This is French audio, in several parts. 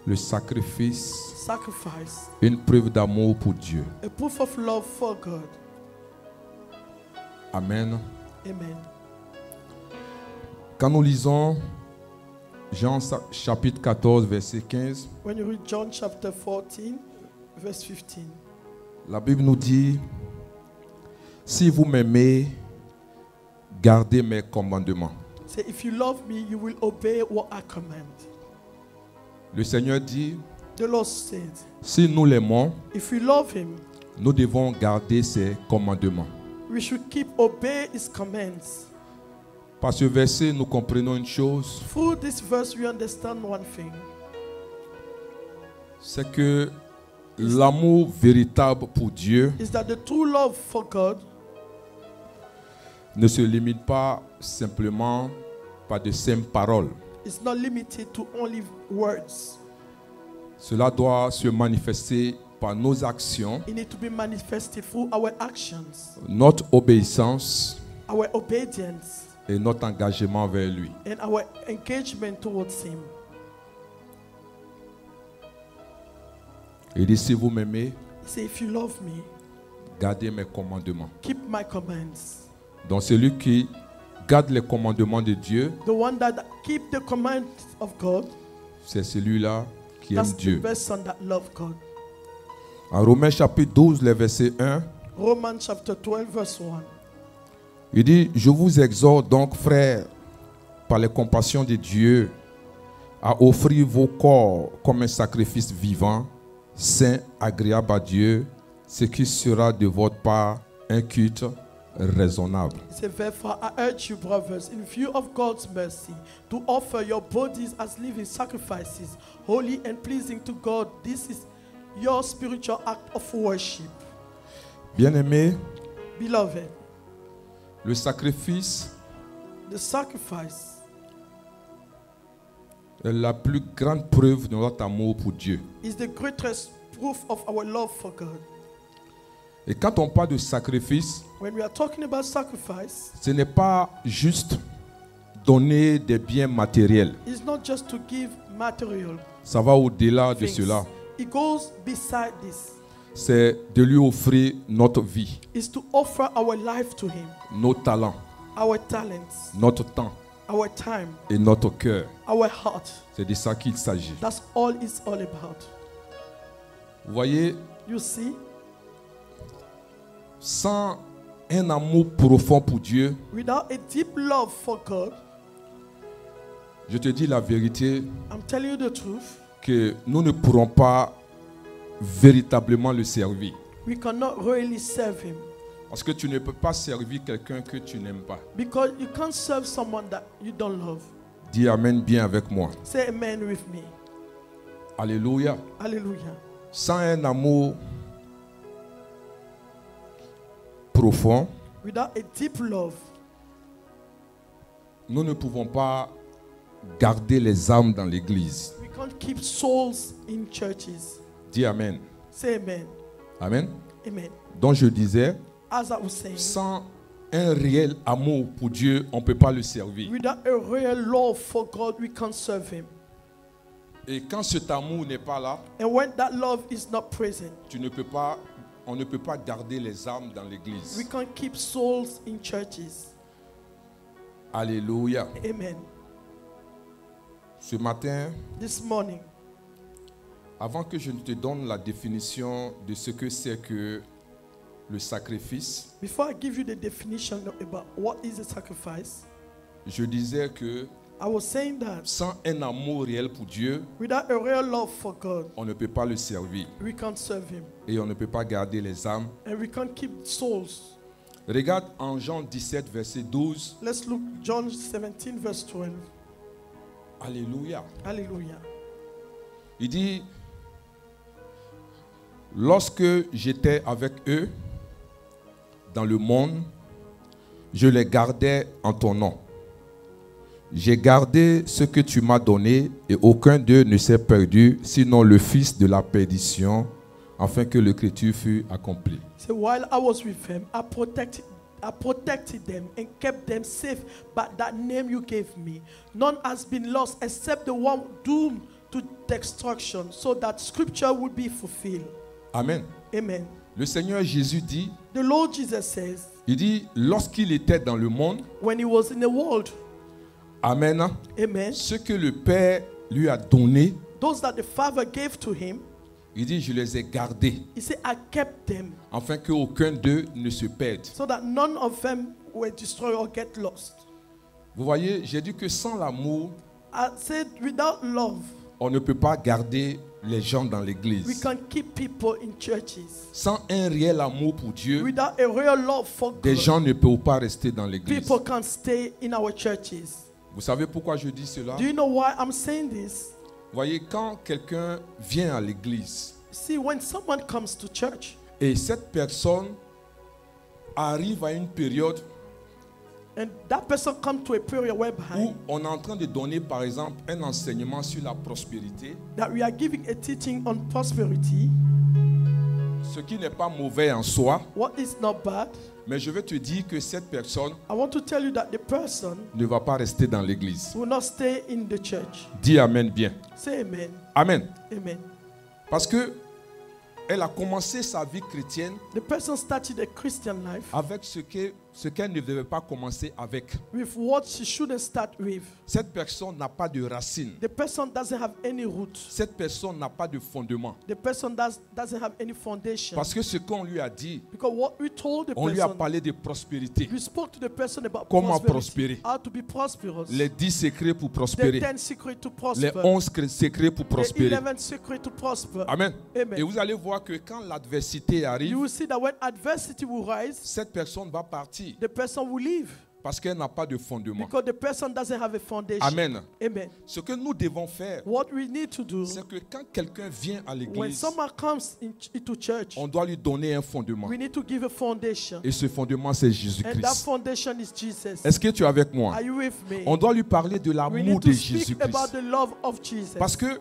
Le sacrifice, sacrifice, une preuve d'amour pour Dieu. a proof of love for God. Amen. Amen. Quand nous lisons Jean chapitre 14, verset 15, When you read John chapter 14, verse 15, la Bible nous dit, si vous m'aimez, gardez mes commandements. say, if you love me, you will obey what I command. Le Seigneur dit, The Lord said, si nous l'aimons, if we love him, nous devons garder ses commandements. we should keep obey his commands. Par ce verset, nous comprenons une chose, Through this verse, we understand one thing. c'est que l'amour véritable pour Dieu Is that the true love for God ne se limite pas simplement par de simples paroles. is not limited to only words. Cela doit se manifester par nos actions, It needs to be manifested through our actions, notre obéissance our obedience, et notre engagement vers lui. and our engagement towards him. Il dit, si vous m'aimez, He said, if you love me, gardez mes commandements. keep my commands. Donc celui qui garde les commandements de Dieu, The one that keep the commands of God, c'est celui-là qui that's aime the Dieu. person that love God. En Romains chapitre 12, le verset 1, Romans chapter 12, verse 1. il dit, je vous exhorte donc, frères, par les compassions de Dieu, à offrir vos corps comme un sacrifice vivant, saint, agréable à Dieu, ce qui sera de votre part un culte raisonnable. He said, therefore, I urge you, brothers, in view of God's mercy, to offer your bodies as living sacrifices, holy and pleasing to God. This is your spiritual act of worship. Bien-aimés, Beloved, le sacrifice the sacrifice est la plus grande preuve de notre amour pour Dieu. is the greatest proof of our love for God. Et quand on parle de sacrifice, When we are talking about sacrifice, ce n'est pas juste donner des biens matériels. it's not just to give material Ça va au-delà de things. cela. It goes beside this. C'est de lui offrir notre vie, It's to offer our life to Him, nos talents, our talents, notre temps our time, et notre cœur. our heart. C'est de ça qu'il s'agit. That's all it's all about. Vous voyez, You see, sans un amour profond pour Dieu, without a deep love for God, je te dis la vérité, I'm telling you the truth, que nous ne pourrons pas véritablement le servir. we cannot really serve Him. Parce que tu ne peux pas servir quelqu'un que tu n'aimes pas. Because you can't serve someone that you don't love. Dis Amen bien avec moi. Say amen with me. Alléluia. Hallelujah. Sans un amour profond, Without a deep love, nous ne pouvons pas garder les âmes dans l'église. we can't keep souls in churches. Dis Amen. Say amen. Amen. Amen. Donc je disais, As I was saying, sans un réel amour pour Dieu, on ne peut pas le servir. without a real love for God, we can't serve Him. Et quand cet amour n'est pas là, And when that love is not present, on ne peut pas garder les âmes dans we l'église. can't keep souls in churches. Alléluia. Amen. Ce matin, This morning, avant que je ne te donne la définition de ce que c'est que le sacrifice, before I give you the definition about what is a sacrifice, je disais que I was saying that sans un amour réel pour Dieu, without a real love for God, on ne peut pas le servir. we can't serve Him. Et on ne peut pas garder les âmes. And we can't keep souls. Regarde en Jean 17, verset 12. Let's look John 17, verse 12. Alléluia. Hallelujah. Il dit, lorsque j'étais avec eux dans le monde, je les gardais en ton nom. J'ai gardé ce que tu m'as donné et aucun d'eux ne s'est perdu, sinon le fils de la perdition, afin que l'écriture fût accomplie. So while I was with them, I protected them and kept them safe by that name you gave me. None has been lost except the one doomed to destruction, so that scripture would be fulfilled. Amen. Amen. Le Seigneur Jésus dit, The Lord Jesus says, il dit, lorsqu'il était dans le monde, when he was in the world, Amen, amen, ce que le Père lui a donné, those that the Father gave to him, il dit, je les ai gardés, he said, I kept them, afin qu'aucun d'eux ne se perde. so that none of them were destroyed or get lost. Vous voyez, j'ai dit que sans l'amour, I said, without love, on ne peut pas garder les gens dans we l'église. can keep people in churches. Sans un réel amour pour Dieu, Without a real love for des God, gens ne peuvent pas rester dans l'église. people can't stay in our churches. Vous savez pourquoi je dis cela? Do you know why I'm saying this? Vous voyez, quand quelqu'un vient à l'église See, when someone comes to church et cette personne arrive à une période and that person comes to a period whereby où on est en train de donner, par exemple, un enseignement sur la prospérité, that we are giving a teaching on prosperity, ce qui n'est pas mauvais en soi, what is not bad, mais je veux te dire que cette personne I want to tell you that the person ne va pas rester dans l'église. will not stay in the church. Dis Amen bien. Say amen. Amen. Amen. Parce que elle a commencé sa vie chrétienne The person started a Christian life avec ce qu'elle ne devait pas commencer avec. with what she shouldn't start with. Cette personne n'a pas de racines. The person doesn't have any root. Cette personne n'a pas de fondement. The person doesn't have any foundation. Parce que ce qu'on lui a dit, Because what we told the on lui a person, parlé de prospérité. we spoke to the person about Comment prosperity, prospérer. how to be prosperous. Les 10 secrets pour The prospérer. 10 secrets to Les prosper. 11 secrets pour The prospérer. 11 secrets to prosper. Amen. Amen. Et vous allez voir que quand l'adversité You arrive, will see that when adversity will rise, cette personne va partir the person will leave parce qu'elle n'a pas de fondement. because the person doesn't have a foundation. Amen. Amen. Ce que nous devons faire, What we need to do, c'est que quand quelqu'un vient à when l'église, someone comes into church, on doit lui donner un fondement. we need to give a foundation. Et ce fondement, c'est And that Jésus-Christ. foundation is Jesus. Est-ce que tu es avec moi? Are you with me? On doit lui parler de We l'amour need de to speak about Jésus-Christ. the love of Jesus. Parce que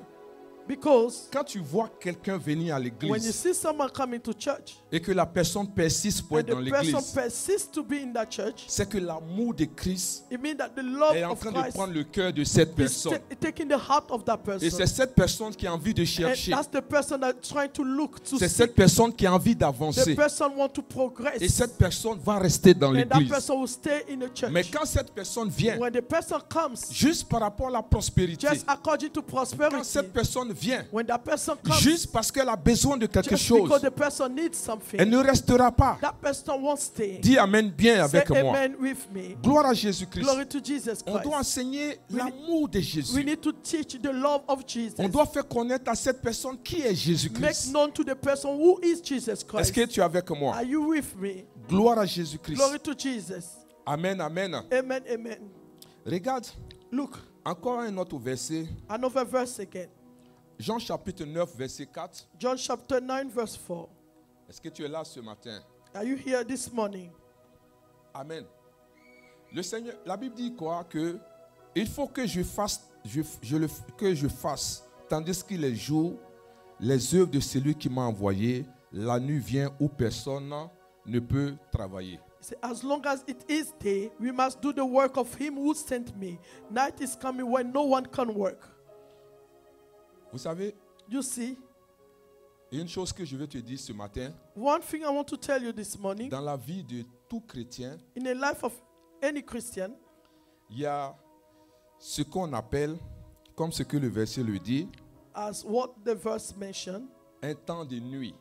Because quand tu vois quelqu'un venir à when you l'église see someone coming to church, et que la personne persiste pour when être dans the person l'église, persists to be in that church, c'est que l'amour de Christ it means that the love est en of train de Christ prendre le cœur de cette is personne. taking the heart of that Et c'est person. cette personne qui a envie de And chercher. that's the person that's trying to look to C'est see. cette personne qui a envie The d'avancer. person want to progress. Et cette personne va rester dans And that l'église. person will stay in the church. Mais quand cette personne vient, When the person comes, juste par rapport à la prospérité, just according to quand prosperity, cette personne vient, when that person comes, juste parce qu'elle a besoin de quelque just chose, because the person needs something, elle ne restera pas. that person won't stay. Dis Amen bien Say avec moi. amen with me. Gloire à Jésus-Christ. Glory to Jesus On doit Christ. enseigner l'amour de We Jésus. need to teach the love of Jesus. On doit faire connaître à cette personne qui est Make Jésus-Christ. known to the person who is Jesus Est-ce Christ. que tu es avec moi? Are you with me? Gloire à Jésus-Christ. Glory to Jesus. Amen, amen. Amen, amen. Regarde, Look, encore un autre verset. another verse again. Jean chapitre 9, verset 4. John chapter 9, verse 4. Est-ce que tu es là ce matin? Are you here this morning? Amen. Le Seigneur, la Bible dit quoi? Que il faut que je fasse, que je fasse, tandis qu'il est jour, les œuvres de celui qui m'a envoyé, la nuit vient où personne ne peut travailler. He said, as long as it is day, we must do the work of him who sent me. Night is coming when no one can work. Vous savez, You see, il y a une chose que je veux te dire ce matin, one thing I want to tell you this morning, dans la vie de tout chrétien, in the life of any Christian, il y a ce qu'on appelle, comme ce que le verset le dit, as what the verse mentioned, un temps de nuit.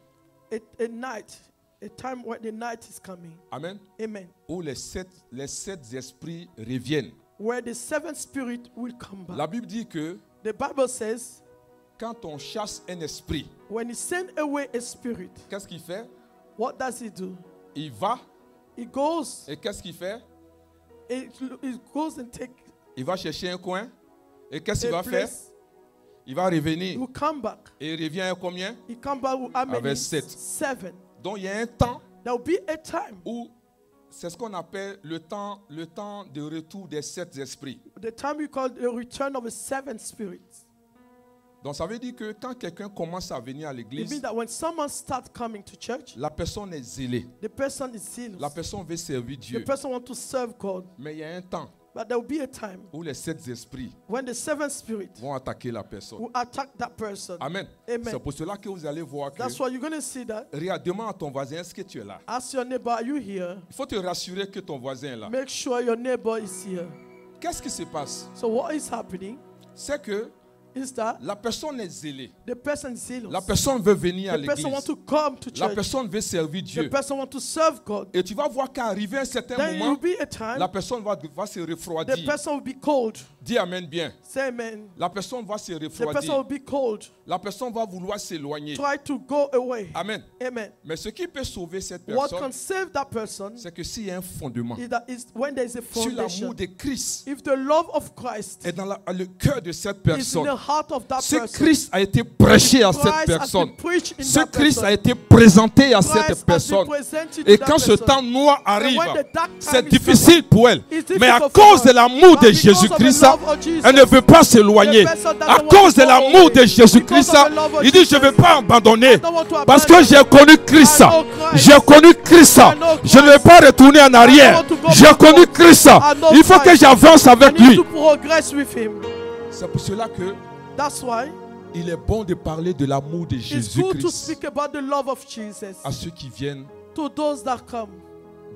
a night, a time when the night is coming. Amen. Amen. Où les sept esprits reviennent. Where the seventh spirit will come back. La Bible dit que The Bible says, quand on chasse un esprit, when he sent away a spirit, qu'est-ce qu'il fait? what does he do? Il va He goes, et qu'est-ce qu'il fait? he goes and take Il va chercher un coin et qu'est-ce qu'il a va faire? place. Il va He revenir will come back. et il revient à combien? He come back with how many? Avec 7. 7. Donc il y a un temps There will be a time. où c'est ce qu'on appelle le temps de retour des 7 esprits. The time we call the return of a seventh spirit. Donc ça veut dire que quand quelqu'un commence à venir à It l'église, means that when someone starts coming to church, la personne est zélée. the person is zealous. La personne veut servir The Dieu. person wants to serve God. Mais il y a un temps But there will be a time où les 7 esprits when the seven spirits vont attaquer la personne. will attack that person. Amen. Amen. C'est pour cela que vous allez voir que... That's why you're going to see that. Regarde, demande à ton voisin, est-ce que tu es là? Ask your neighbor, are you here? Il faut te rassurer que ton voisin est là. Make sure your neighbor is here. Qu'est-ce qui se passe? So what is happening C'est que is that la personne est zélée. the person is zealous. La personne veut venir à The person wants l'église. to come to La church. personne veut servir The Dieu. person wants to serve God. Et tu vas voir qu'à arriver un certain Then moment, will be a time la personne va se the refroidir. person will be cold. Dis amen bien. Say amen. La personne va se The person refroidir. will be cold. La personne va vouloir s'éloigner. Try to go away. Amen. Amen. Mais ce qui peut sauver cette What personne, can save that person c'est que s'il y a un fondement is when there is a sur foundation. l'amour de Christ If the love of Christ est dans le cœur de cette is in personne, the heart of that ce person, Christ a été prêché à Christ cette has personne. been preached in Ce that Christ person. a été présenté à Christ cette has been personne. presented Et to quand that ce person. temps noir arrive, when the dark time c'est is difficile pour elle. It's Mais à difficult cause for de her. l'amour But de because of the Jésus-Christ, love of Jesus, elle ne veut pas s'éloigner. the person doesn't À want cause to de go l'amour away. de Jésus-Christ, Because of the love of il dit je ne Jesus. vais pas abandonner. I don't want to Parce que abandon. j'ai connu Christ. I know Christ. J'ai connu Christ. I know Christ. Je ne vais pas retourner en arrière. I don't want to go J'ai connu backward. Christ. I know Il faut que Christ. j'avance I avec need lui. to progress with him. C'est pour cela que That's why il est bon de parler de l'amour de it's good to Jésus-Christ speak about the love of Jesus à ceux qui viennent to those that come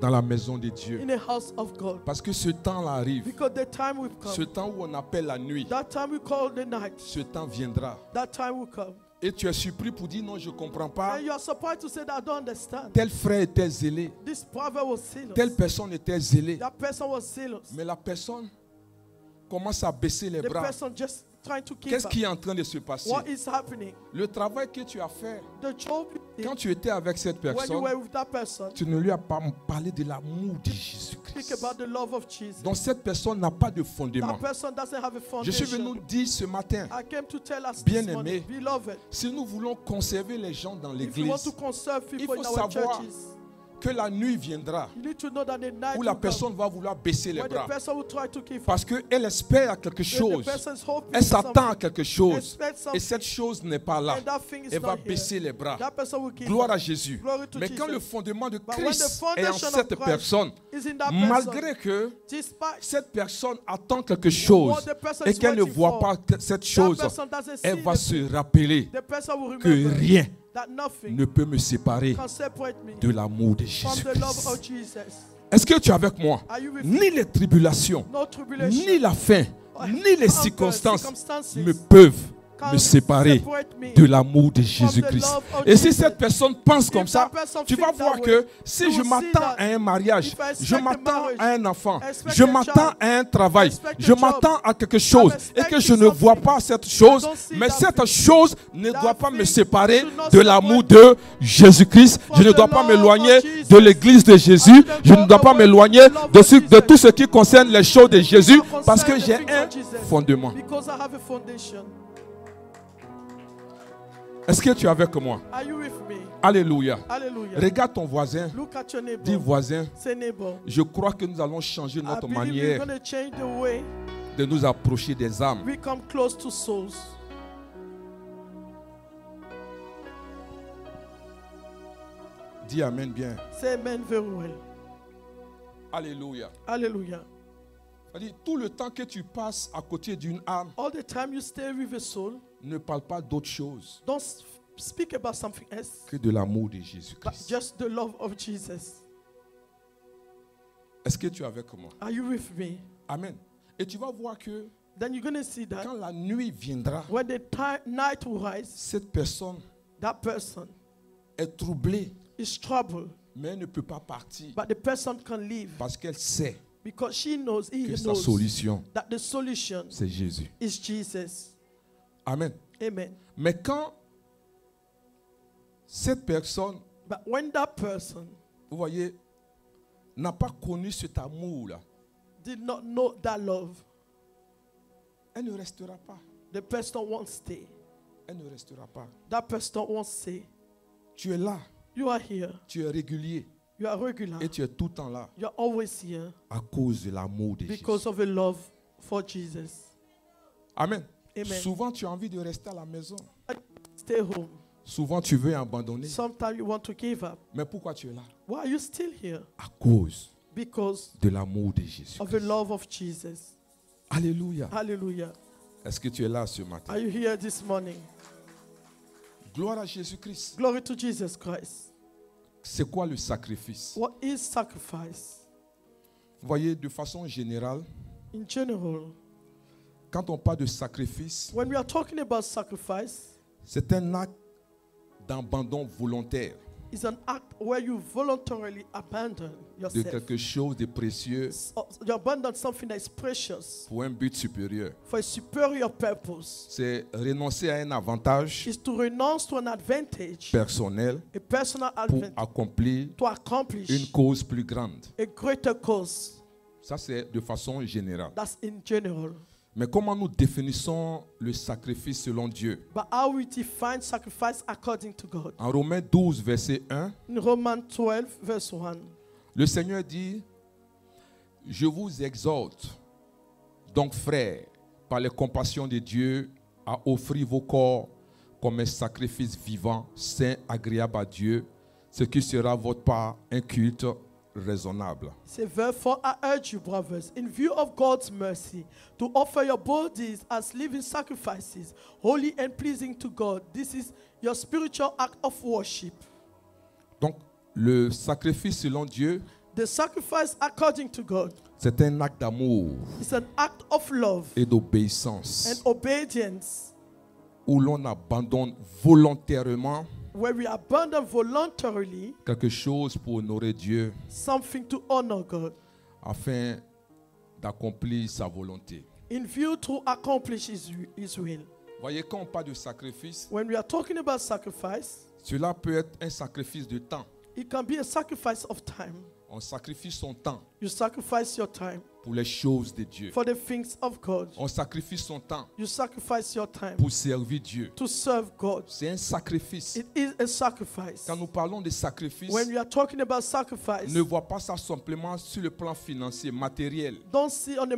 dans la maison de Dieu. in the house of God. Parce que ce temps-là arrive. Because the time will Ce come. temps où on appelle la nuit, That time we call the night. ce temps viendra. That time will come. Et tu es surpris pour dire non, je ne comprends pas. And you are surprised to say that I don't understand. Tel frère était zélé. This prophet was zealous. Telle personne était zélée. That person was zealous. Mais la personne commence à baisser les The bras. person just trying to keep Qu'est-ce up. qui est en train de se passer? What is happening? Le travail que tu as fait, The job you did quand tu étais avec cette when you personne, were with that person, tu ne lui as pas parlé de l'amour de speak Jésus-Christ. about the love of Jesus. Donc cette personne n'a pas de fondement. That person doesn't have a Je suis foundation. venu dire ce matin, I came to tell us Bien this morning, aimé, beloved, si nous voulons conserver les gens dans if you want l'église, to conserve people faut in our savoir churches, que la nuit viendra you need to know that the night où la will personne va vouloir baisser les come, when bras. the person will try to keep Parce qu'elle espère à quelque the chose. person's hoping Elle for s'attend à something, quelque chose. expect Et something, cette chose n'est pas là. and that thing is Elle va not baisser here. les bras. That person will keep Gloire up. à Jésus. Glory to Mais quand Jesus. le fondement de But when the Christ est en foundation of cette Christ personne, is in that person, malgré que despite cette personne attend quelque chose what the person et is qu'elle ne waiting voit for, pas cette that chose, person doesn't see elle va the, se rappeler the person will que remember rien that nothing ne peut me séparer can separate me de l'amour de from the love Jésus-Christ. of Jesus. Est-ce que tu es avec moi? Are you with me? Ni les tribulations, No tribulation, ni la faim, ni les circonstances circumstances me peuvent can me séparer separate me de l'amour de from the Jésus-Christ. love of Et si Jesus. cette personne pense comme If ça, that person tu vas think voir that que way, si you je will see m'attends that à un mariage, if I expect je a m'attends marriage, à un enfant, expect je a m'attends child, à un travail, expect a je job, m'attends à quelque chose et que je ne expecting vois something, pas cette chose, don't see mais that cette thing. chose ne That doit pas me thing séparer should not de l'amour separate de Jésus-Christ. from Je ne the dois pas love m'éloigner of Jesus. de l'église de Jésus. I Je ne don't dois pas away from m'éloigner the love de, of de Jesus. tout ce qui concerne les choses de Jésus Concern parce que the j'ai things un of Jesus. fondement. Because I have a foundation. Est-ce que tu es avec moi? Are you with me? Alléluia. Hallelujah. Regarde ton voisin. Look at your neighbor. Dis voisin, Say neighbor. je crois que nous allons changer I notre believe we're manière going to change the way de nous approcher des âmes. we come close to souls. Dis amen bien. Say amen very well. Alléluia. Hallelujah. C'est-à-dire, tout le temps que tu passes à côté d'une âme, All the time you stay with a soul, ne parle pas d'autre chose don't speak about something else, que de l'amour de but Jésus-Christ. just the love of Jesus. Est-ce que tu es avec moi? Are you with me? Amen. Et tu vas voir que Then you're going to see that quand la nuit viendra, when the night will rise, cette personne that person est troublée, is troubled, mais elle ne peut pas partir but the person can leave parce qu'elle sait because she knows, he que sa knows solution, that the solution c'est Jésus. is Jesus. Amen. Amen. Mais quand cette personne, But when that person vous voyez, n'a pas connu cet amour-là, did not know that love, elle ne restera pas. the person won't stay. Elle ne restera pas. That person won't stay. Tu es là, You are here. tu es régulier You are regular. et tu es tout le temps là You're always here à cause de l'amour de because Jésus. of a love for Jesus. Amen. Amen. Souvent, tu as envie de rester à la maison. Stay home. Souvent, tu veux abandonner. Sometimes you want to give up. Mais pourquoi tu es là? Why are you still here? À cause because de l'amour de Jésus. of the love of Jesus. Alléluia. Hallelujah. Est-ce que tu es là ce matin? Are you here this morning? Gloire à Jésus-Christ. Glory to Jesus Christ. C'est quoi le sacrifice? What is sacrifice? Vous voyez, de façon générale, In general, quand on parle de sacrifice, when we are talking about sacrifice, c'est un acte d'abandon volontaire it's an act where you voluntarily abandon de yourself. quelque chose de précieux You abandon something that is precious pour un but supérieur. for a superior purpose. C'est renoncer à un avantage Is to renounce to an advantage, personnel a personal pour advantage, accomplir to accomplish une cause plus grande. a greater cause. Ça, c'est de façon générale. That's in general. Mais comment nous définissons le sacrifice selon Dieu? But how we define sacrifice according to God? En Romains 12, verset 1, In Romans 12, verse 1, le Seigneur dit, « Je vous exhorte, donc frères, par les compassions de Dieu, à offrir vos corps comme un sacrifice vivant, saint, agréable à Dieu, ce qui sera votre part un culte raisonnable. » say, therefore I urge you, brothers, in view of God's mercy, to offer your bodies as living sacrifices, holy and pleasing to God. This is your spiritual act of worship. Donc, le sacrifice selon Dieu, The sacrifice according to God c'est un acte d'amour is an act of love et d'obéissance and obedience, où l'on abandonne volontairement where we abandon voluntarily quelque chose pour honorer Dieu something to honor God afin d'accomplir sa volonté. in view to accomplish His will. Voyez, quand on parle de sacrifice, When we are talking about sacrifice, cela peut être un sacrifice de temps. it can be a sacrifice of time. On sacrifie son temps You sacrifice your time pour les choses de Dieu. for the things of God. On sacrifie son temps You sacrifice your time pour servir Dieu. to serve God. C'est un sacrifice. It is a sacrifice. Quand nous parlons de sacrifice, When we are talking about sacrifice, ne vois pas ça simplement sur le plan financier, matériel. don't see on the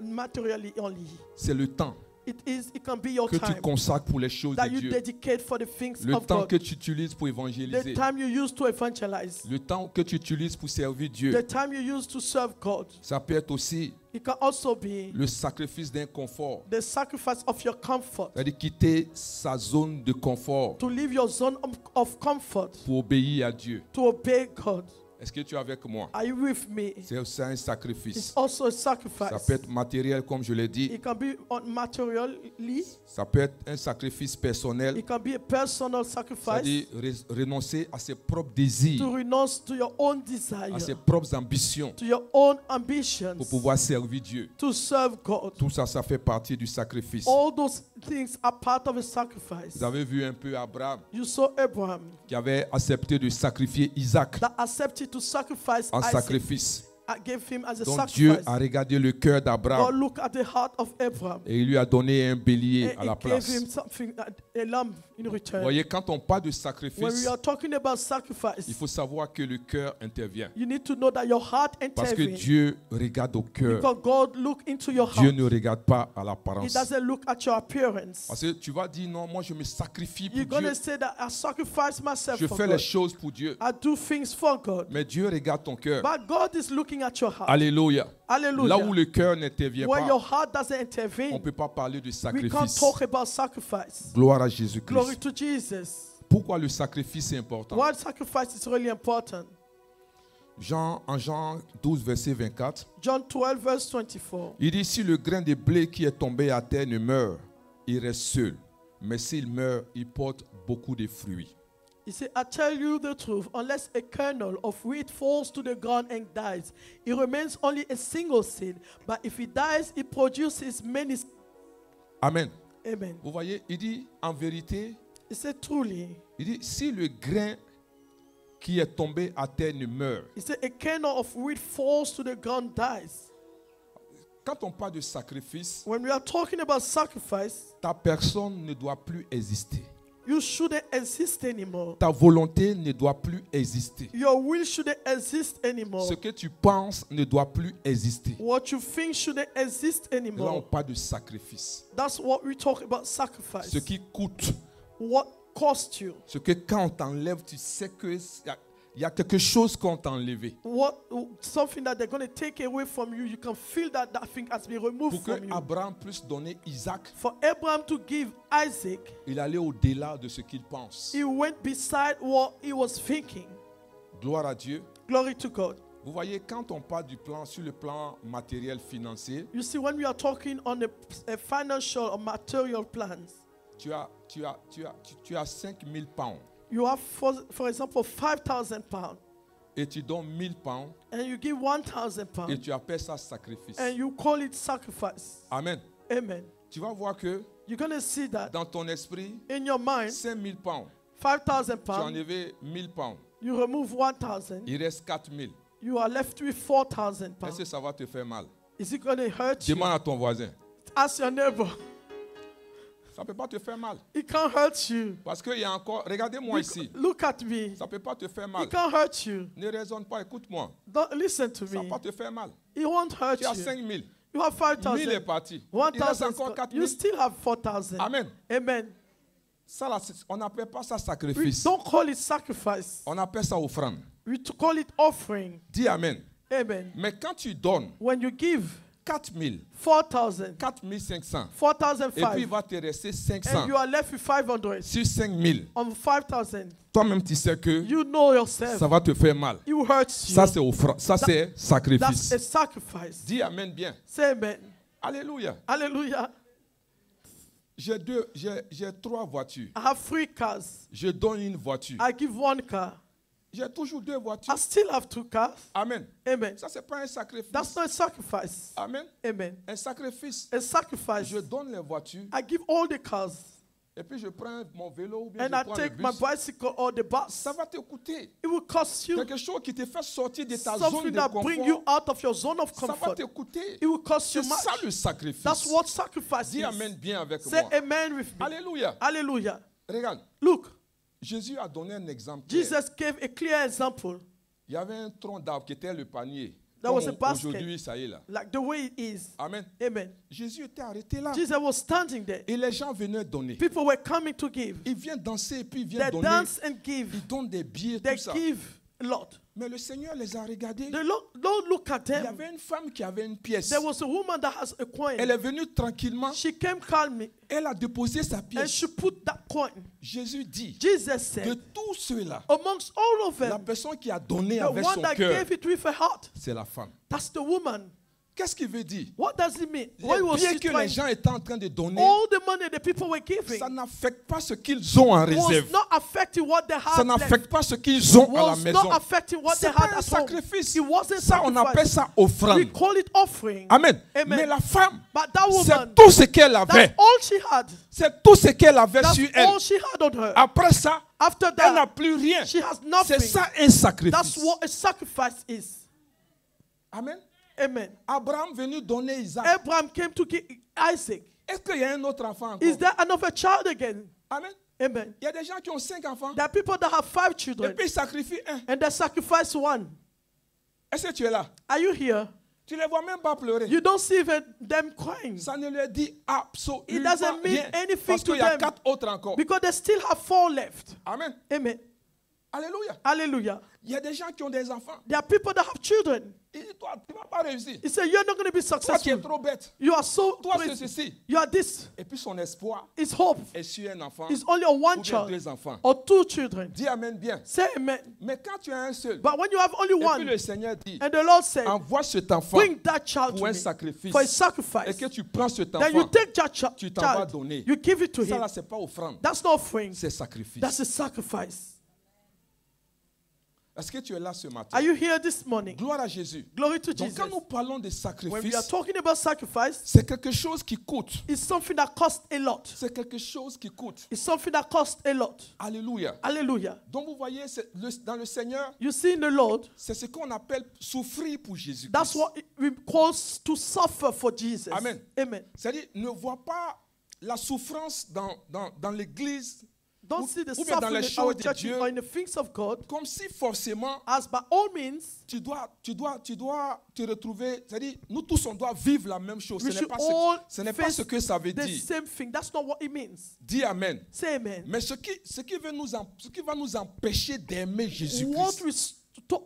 materially only. C'est le temps It can be your que tu time consacres pour les choses that de you Dieu. dedicate for the things Le of temps God. que tu utilises pour The évangéliser. time you use to evangelize. Le temps que tu utilises pour servir The Dieu. time you use to serve God. Ça peut être aussi It can also be le sacrifice d'un confort. the sacrifice of your comfort. C'est-à-dire quitter sa zone de confort To leave your zone of comfort. pour obéir à Dieu. To obey God. Est-ce que tu es avec moi? Are you with me? C'est aussi un It's sacrifice. also a Ça sacrifice. peut être matériel, comme je l'ai dit. It can be materially. Ça peut être un sacrifice personnel. It can be a personal sacrifice. C'est-à-dire renoncer à ses propres désirs, To renounce to your own à ses desire. propres ambitions To your own ambitions. pour pouvoir servir Dieu. To serve God. Tout ça, ça fait partie du sacrifice. All those things are part of a sacrifice. Vous avez vu un peu Abraham You saw Abraham qui avait accepté de sacrifier Isaac that accepted to sacrifice en Isaac. sacrifice. I gave him as a Donc sacrifice. Dieu a regardé le cœur God d'Abraham looked at the heart of Abraham et il lui a donné un bélier and à la he gave place. him something, a lamb in return. Vous voyez, quand on parle de When we sacrifice, are talking about sacrifice, il faut savoir que le cœur intervient. you need to know that your heart Parce que intervenes. Dieu regarde au cœur. Because God look into your Dieu heart. ne regarde pas à He l'apparence. doesn't look at your appearance. Parce que tu vas dire, non, moi je me sacrifie pour You're going Dieu. to say that I sacrifice myself Je for fais les God. choses pour Dieu. I do things for God. Mais Dieu regarde ton cœur. But God is looking at your heart. Alléluia. Hallelujah. Là où le cœur n'intervient Where your pas, heart doesn't on ne intervene, peut pas parler de we can't sacrifice. talk about sacrifice. Gloire à Glory Jésus-Christ. to Jesus. Pourquoi le sacrifice est important? Why sacrifice is really important. En Jean 12, verset 24, John 12, verse 24. il dit, si le grain de blé qui est tombé à terre ne meurt, il reste seul. Mais s'il meurt, il porte beaucoup de fruits. He said, I tell you the truth, unless a kernel of wheat falls to the ground and dies, it remains only a single seed. But if it dies, it produces many. Amen. Amen. Vous voyez, il dit, en vérité, He said, truly. il dit, si le grain qui est tombé à terre ne meurt. He said, a kernel of wheat falls to the ground, dies. Quand on parle de sacrifice, When we are talking about sacrifice, ta personne ne doit plus exister. you shouldn't exist anymore. Ta volonté ne doit plus exister. Your will shouldn't exist anymore. Ce que tu penses ne doit plus exister. What you think shouldn't exist Là, on anymore. parle de sacrifice. That's what we talk about sacrifice. Ce qui coûte. What cost you? Ce que quand on t'enlève, tu sais qu'il Il y a quelque chose qu'on t'a enlevé. Something that they're going to take away from you, you can feel that thing has been removed Pour from que you. Abraham puisse donner Isaac, For Abraham to give Isaac, il allait au-delà de ce qu'il pense. he went beside what he was thinking. Gloire à Dieu. Glory to God. Vous voyez, quand on parle du plan, sur le plan matériel financier, You see, when we are talking on a financial or material plans, tu as 5000 pounds you have, for example, 5,000 pounds, et tu donnes 1000 pounds and you give 1,000 et pounds, tu appelles ça sacrifice. and you call it sacrifice. Amen. Amen. Tu vas voir que You're going to see that dans ton esprit, in your mind, 5000 pounds, 5,000 tu as pounds, enlevé 1000 pounds, you remove 1,000, il reste 4000. you are left with 4,000 Est-ce pounds. que ça va te faire mal? Is it going to hurt you? Demande à ton voisin. Ask your neighbor. Ça ne peut pas te faire mal. It can't hurt you. Parce qu'il y a encore, regardez-moi ici, Look at me. ça ne peut pas te faire mal. It can't hurt you. Ne raisonne pas, écoute-moi. Don't listen to Ça ne me. va pas te faire mal. It won't hurt Tu as you. 5000. You have 1000 est 5,000. parti. Il reste 1,000. encore You 4000. still have 4,000. Amen. Amen. Ça, là, on n'appelle pas ça We sacrifice. don't call it sacrifice. On appelle ça offrande. We call it offering. Dis Amen. Amen. Mais quand tu donnes When you give 4000, 4,000, 4500, et puis il 4,500, va te rester 500 and you are left with 500 sur 5000, on 5,000, toi-même tu sais que you know yourself. ça va te faire mal. It hurts you. Ça c'est offrande, ça c'est That's sacrifice. a sacrifice. Dis Amen bien. Say amen. Alléluia. Hallelujah. J'ai 3 voitures. I have 3 cars. Je donne une voiture. I give 1 car. J'ai toujours 2 voitures. I still have 2 cars. Amen. Amen. Ça c'est pas un sacrifice. That's not a sacrifice. Amen. Amen. Un sacrifice. A sacrifice. Je donne les voitures I give all the cars et puis je prends mon vélo ou bien and je I prends le take my bus. bicycle or the bus. Ça va te coûter. It will cost you Quelque chose qui te fait sortir de ta zone something de that bring you confort. out of your zone of Ça va comfort. te coûter. It will cost C'est you ça much. le sacrifice. That's what sacrifice Dis is. Amen bien avec Say moi. amen with me. Alléluia. Hallelujah. Regarde, Look, Jésus a donné un exemple. clair. Jesus gave a clear example. Il y avait un tronc d'arbre qui était le panier. That was a Comme basket. aujourd'hui, ça y est là. Like the way it is. Amen. Amen. Jésus était arrêté là. Jesus was standing there. Et les gens venaient donner. People were coming to give. Ils viennent danser et puis ils viennent They donner. dance and give. Ils donnent des billets, They tout ça. give a lot. Mais le Seigneur les a regardés. The Lord look at Il y them. avait une femme qui avait une pièce. There was a woman that has a coin. Elle est venue tranquillement. She came calmly Elle a déposé sa and pièce. she put that coin. Jésus dit, Jesus de said, tous ceux-là, amongst all of la them, personne qui a donné the avec one son that cœur, gave it with her heart, c'est la femme. that's the woman. Qu'est-ce qu'il veut dire? What does it mean? Why Les was biens she que les trying? gens étaient en train de donner, All the money the people were giving ça n'affecte pas ce qu'ils ont en was réserve. not affecting what they Ça had n'affecte left. pas ce qu'ils ont à la Was maison. not affecting what they C'est pas had un at home. sacrifice. It wasn't Ça, on appelle sacrifice. ça We offrande. call it offering. Amen. Amen. Mais la femme, But that woman, c'est tout ce qu'elle that's avait. all she had. C'est tout ce qu'elle avait That's sur elle. all she had on her. Après ça, After elle n'a that, plus rien. she has nothing. C'est ça un That's sacrifice. what a sacrifice is. Amen. Amen. Abraham venu donner Isaac. Abraham came to give Isaac. Est-ce qu'il y a un autre enfant encore? Is there another child again? Amen. Amen. Il y a des gens qui ont 5 enfants. There are people that have 5 Et children puis ils sacrifient un. and they sacrifice one. Est-ce que tu es là? Are you here? Tu ne les vois même pas pleurer. You don't see even them crying Ça ne leur dit absolument It doesn't mean rien. anything Parce to qu'il y a them. 4 autres encore. because they still have 4 left. Amen. Amen. Alléluia. Hallelujah. Il y a des gens qui ont des enfants. There are people that have children. Ils disent, toi, tu ne vas pas réussir. He said, you're not going to be Toi, tu es successful. trop bête. You are so Toi, c'est crazy. ceci. You are this. Et puis son espoir It's hope. est sur un enfant It's only on ou one bien child 2 enfants. or 2 children. Dis Amen bien. Say amen. Mais quand tu as un seul, But when you have only et puis one, le Seigneur dit, and the Lord said, envoie cet enfant bring that child pour to un me sacrifice. for a Et sacrifice. que tu prends cet Then you enfant, take that tu t'en vas child, donner. you give it to Ça him. là, c'est pas offrande, That's not offering. c'est sacrifice. That's a sacrifice. Est-ce que tu es là ce matin? Are you here this morning? Gloire à Jésus. Glory to Donc Jesus. quand nous parlons de When we are sacrifice, talking about sacrifice, c'est quelque chose qui coûte. it's something that costs a lot. C'est quelque chose qui coûte. It's something that costs a lot. Alléluia. Hallelujah. Donc vous voyez, dans le Seigneur, You see in the Lord, c'est ce qu'on appelle souffrir pour Jésus. that's what we call to suffer for Jesus. Amen. Amen. C'est-à-dire, ne vois pas la souffrance dans l'église Don't see the ou bien dans les suffering in our choses de churches Dieu or in the things of God comme si forcément as by all means tu dois te retrouver. C'est-à-dire, nous tous, on doit vivre la même chose. we Ce should n'est pas all ce que ça veut the dire. same thing. That's not what it means. Dis Amen. Say amen. Mais ce qui va nous empêcher d'aimer What Jésus-Christ,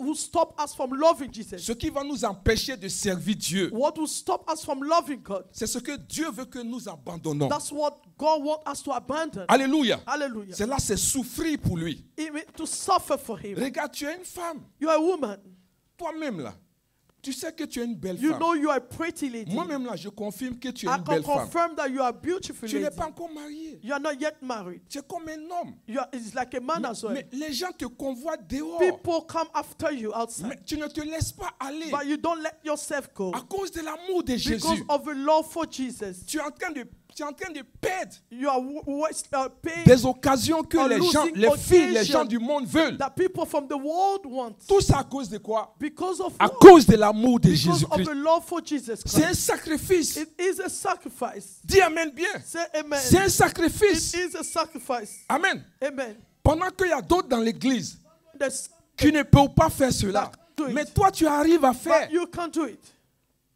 will stop us from loving Jesus? ce qui va nous empêcher de servir Dieu, What will stop us from loving God? c'est ce que Dieu veut que nous abandonnons. That's what God wants us to abandon. Alléluia. Hallelujah. C'est là, c'est souffrir pour lui. It means to suffer for Him. Regarde, tu es une femme. You are a woman. Toi-même là, tu sais que tu es une belle You femme. know you are a pretty lady. Moi-même là, je confirme que tu es I une can belle femme. confirm that you are a beautiful Tu n'es lady. pas encore mariée. You are not yet married. Tu es comme un homme. It's like a man as well. Mais les gens te convoitent dehors. People come after you outside, Mais tu ne te laisses pas aller but you don't let yourself go à cause de l'amour de because Jésus. of the love for Jesus. Tu es en train de perdre You are paying des occasions que or les gens, losing les filles, les occasion gens du monde veulent. that people from the world want. Tout ça à cause de quoi? Because of À what? cause de l'amour de Because of Jésus-Christ. the love for Jesus C'est un Christ. sacrifice. It is a sacrifice. Dis Amen bien. Say amen. C'est un It sacrifice. is a sacrifice. Amen. Amen. Pendant qu'il y a d'autres dans l'église There's- qui ne peuvent pas faire cela. Do it. Mais toi, tu arrives à faire. But you can do it.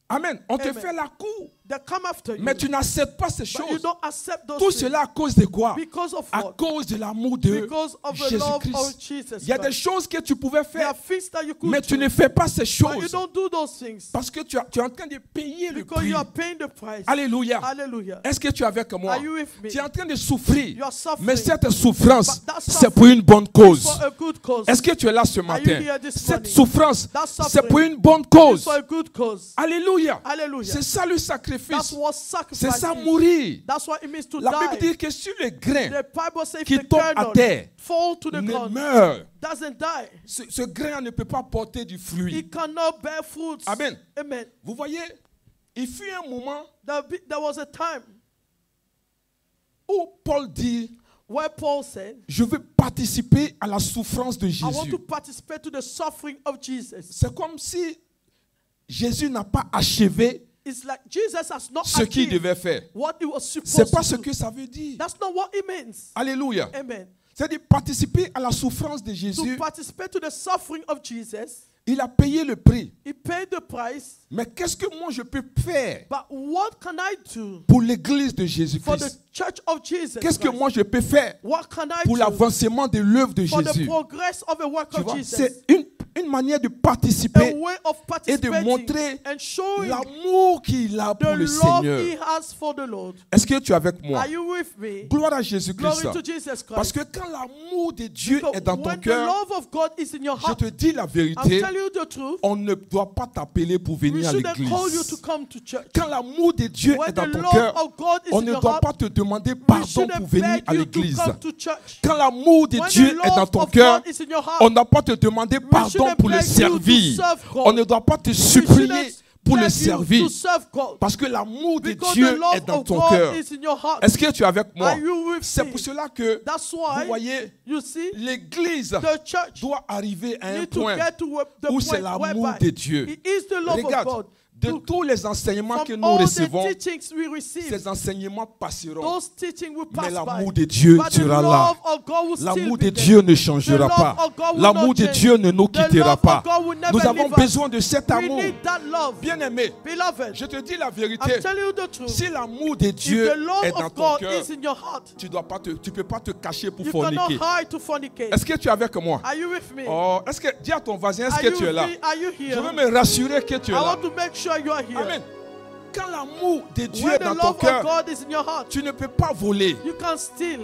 Amen. On te Amen. fait la cour. They come after you. Mais tu n'acceptes pas ces But you choses. don't accept those Tout things. cela à cause de quoi? Because of À what? cause de l'amour de Because of the love of Jésus-Christ. Jesus Il y a des Christ. choses que tu pouvais There faire, are things that you could mais do, tu ne fais pas ces but you choses don't do those things parce que tu es en train de payer le because prix. you are paying the price. Alléluia. Hallelujah. Est-ce que tu es avec moi? Are you with me? Tu es en train de souffrir, You are suffering. mais cette souffrance, But that c'est pour une bonne It's cause. for a good cause. Est-ce que tu es là ce you matin? here this Cette morning? souffrance, That c'est suffering pour une bonne It's cause. for a good cause. Alléluia. Hallelujah. C'est ça le That's sacrifice. what C'est sacrifice ça is. mourir. That's what it means to La Bible die. dit que sur le grain The Bible says if qui the tombe à kernel terre fall to the ne ground, meurt, doesn't die. ce grain ne peut pas porter du fruit. It cannot bear fruits. Amen. Amen. Vous voyez, il fut un moment There was a time où Paul dit, where Paul said, je veux participer à la souffrance de I want Jésus. to participate to the suffering of Jesus. C'est comme si Jésus n'a pas achevé It's like Jesus has not ce qu'il achieved devait faire. what he was C'est supposed pas to ce do. que ça veut dire. That's not what it means. Alléluia. Amen. C'est-à-dire participer à la souffrance de To Jésus. participate to the suffering of Jesus, Il a payé le prix. he paid the price. Mais qu'est-ce que moi je peux faire But what can I do pour l'église de for the Jésus-Christ? church of Jesus Qu'est-ce que Christ? moi je peux faire What can I pour do l'avancement de l'œuvre de for the Jésus? progress of the work Tu of vois, Jesus? c'est une manière de A participer way of et de participating montrer and showing l'amour qu'il a the pour le love Seigneur. he has for the Lord. Est-ce que tu es avec moi? Are you with me? Gloire à Jésus-Christ. Glory to Jesus Parce Christ. que quand l'amour de Dieu Because est dans ton when the cœur, love of God is in your je heart, te dis la I'm vérité, telling you the truth, on ne doit pas t'appeler pour we venir à shouldn't call you l'église. to come to church. Quand l'amour de Dieu When est the dans ton love cœur, of God is on in ne your doit heart, pas te demander we pardon pour shouldn't venir beg à you to l'église. come to church. Quand l'amour de When Dieu the est dans love ton of cœur, God is in your heart, on ne doit pas te demander pardon shouldn't pour le beg you to servir. serve God. On ne doit pas te we supplier shouldn't pour le beg you servir. to serve God. Parce que l'amour de Because Dieu the love est dans of ton God cœur. is in your heart. Est-ce que tu es avec moi? Are you with C'est me? pour cela que, That's vous why, voyez, you see, l'église the church doit arriver à un need to point get to the où c'est point l'amour whereby de Dieu. it is the love of Regarde, God. de tous les enseignements que From nous all recevons, the teachings we receive, ces enseignements passeront. those teachings will Mais pass l'amour by. de Dieu But the sera là. love of God will L'amour still de be Dieu there. ne changera The love pas. of God will L'amour not de change. Dieu ne nous The quittera love pas. of God will never Nous avons leave us. besoin de cet We amour. need that love. Bien-aimé, Beloved, je te dis la I'm vérité. telling you the truth. Si l'amour de If Dieu the love est dans of ton God cœur, is in your heart, tu ne peux pas te cacher pour you cannot forniquer. hide to fornicate. Est-ce que tu es avec moi? Are you with me? Oh, dis à ton voisin, est-ce Are que you tu es là? with me? Are you Je here? veux me rassurer que tu es I là. want to make sure you are here. Amen. Quand l'amour de Dieu When est the dans ton love of cœur, God is in your heart, tu ne peux pas voler. you can't steal.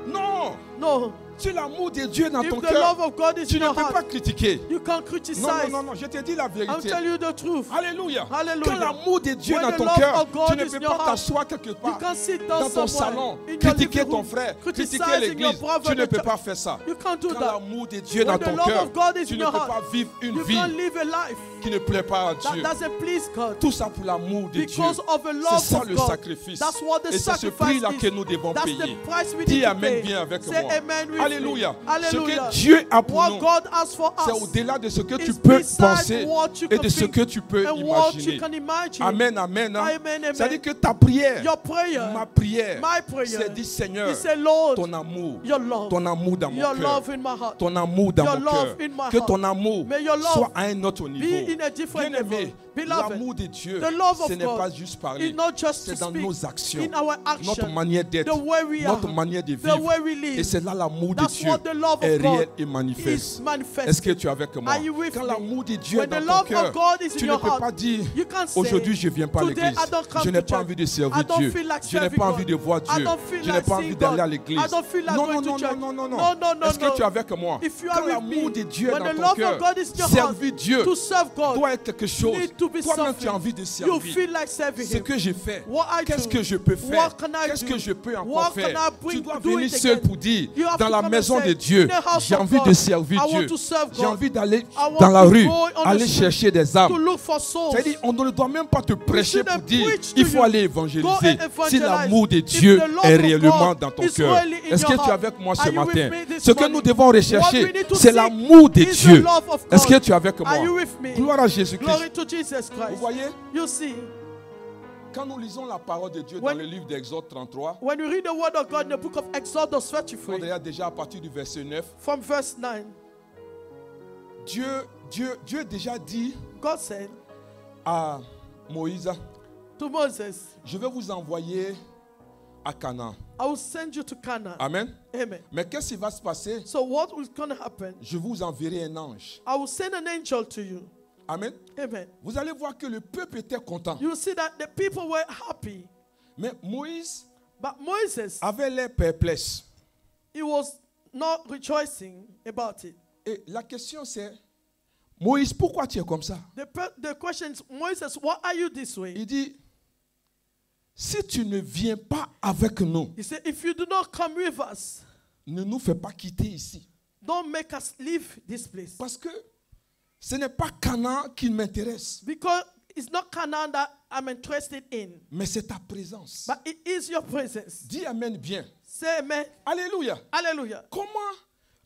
Non. No. Si l'amour de Dieu est dans If ton the cœur, love of God is tu in ne your peux pas heart, critiquer. you can't Non, criticize. non, je te dis la I'll vérité. tell you the truth. Alléluia. Hallelujah. Quand l'amour de Dieu est When dans the ton love cœur, of God tu ne is peux in your pas heart, t'asseoir quelque You part can't sit dans down ton somewhere salon, in your critiquer living ton room, frère, critiquer criticizing l'église. your brother Tu ne in the peux pas church. faire ça. You can't do Quand that. l'amour de Dieu est When dans the ton love cœur, of God is tu in ne your peux heart, pas vivre une You vie can't live a life qui ne plaît pas à that Dieu. doesn't please God. Tout ça pour l'amour de Dieu. Because of the C'est love ça of le God. sacrifice. That's what the Et c'est ce sacrifice prix-là is. que nous devons That's payer. the price we Dis need to Amen pay. bien avec Say moi. amen with Alléluia. me. Hallelujah. Ce que Dieu a pour What nous, God has for c'est us au-delà de ce que tu is peux beside penser what you et can de ce think que tu peux and what you imaginer. can imagine. Amen, amen. Amen, amen. C'est-à-dire que ta prière, Your prayer, ma prière, my prayer, c'est dire Seigneur, is say, Lord, ton amour, your love, ton amour dans mon your cœur, love in my heart, ton amour dans your mon love cœur, in my que heart. ton amour May your love soit à un autre niveau. be in a different Bien-aimé, level. Beloved, l'amour de Dieu, the love of ce n'est God pas juste parler, is not just c'est to dans speak, nos actions, in our action, notre manière d'être, the way we notre are, manière de the way we vivre. live. Et c'est là l'amour de That's Dieu what the love est of God réel et is manifeste. manifested. Est-ce que tu es avec moi? Are you with Quand me? l'amour de Dieu est When dans the ton love of cœur, God is tu in ne your peux heart, pas dire you can't say, aujourd'hui je ne viens pas à today l'église. I don't come Je n'ai to pas church. envie de servir I don't Dieu. feel like Je n'ai serving pas God. envie de voir I Dieu. don't feel Je n'ai like pas envie seeing d'aller God. à l'église. I don't feel like Non, going non, to non, church. non, non, non, No, no, no, Est-ce que no. tu es avec moi? If you are Quand with l'amour me, de Dieu est when dans the ton love of cœur, God is in your servir heart, Dieu to serve God doit être quelque chose. need to be Toi-même, something. tu as envie de You servir. feel like serving Ce Him. que j'ai fait, What I qu'est-ce do, que je peux faire? what can I Qu'est-ce do? que je peux encore What can faire? I bring- Tu dois do venir it seul again? pour dire, You have dans to la come and maison say, de Dieu, in the house j'ai of envie God, de servir I want Dieu. to serve J'ai God. envie d'aller I want dans la to rue, go on the aller street chercher des to âmes. look for souls. C'est-à-dire, on ne doit même pas te prêcher shouldn't pour dire, preach to il faut you. aller Go évangéliser. and Si evangelize. l'amour de If Dieu the love est of réellement God dans ton is cœur. really in Est-ce que your tu es heart? avec moi Are ce you with matin? me this Ce que morning? nous devons What rechercher, we need to c'est seek l'amour de is the Dieu. love of Est-ce que God. tu es avec moi? Are you with me? Gloire à Jésus-Christ. Glory to Jesus Vous Christ. voyez, You see, quand nous lisons la parole de Dieu dans When- le livre d'Exode 33, when you read the word of God in the book of Exodus on 33, regarde déjà à partir du verset 9, from verse 9, Dieu déjà dit God said à Moïse, to Moses, je vais vous envoyer à Canaan. I will send you to Canaan. Amen. Amen. Mais qu'est-ce qui va se passer? So what is going to happen? Je vous enverrai un ange. I will send an angel to you. Amen. Amen. Vous allez voir que le peuple était content. You will see that the people were happy. Mais Moïse But Moses, avait l'air perplexe. he was not rejoicing about it. Et la question c'est, Moïse, pourquoi tu es comme ça? The question is, Moses, why are you this way? Il dit, si tu ne viens pas avec nous, He said, if you do not come with us, ne nous fais pas quitter ici. don't make us leave this place. Parce que ce n'est pas Canaan qui m'intéresse, Because it's not Canaan that I'm interested in, mais c'est ta présence. but it is your presence. Dis Amen bien. Say amen. Alléluia. Hallelujah. Comment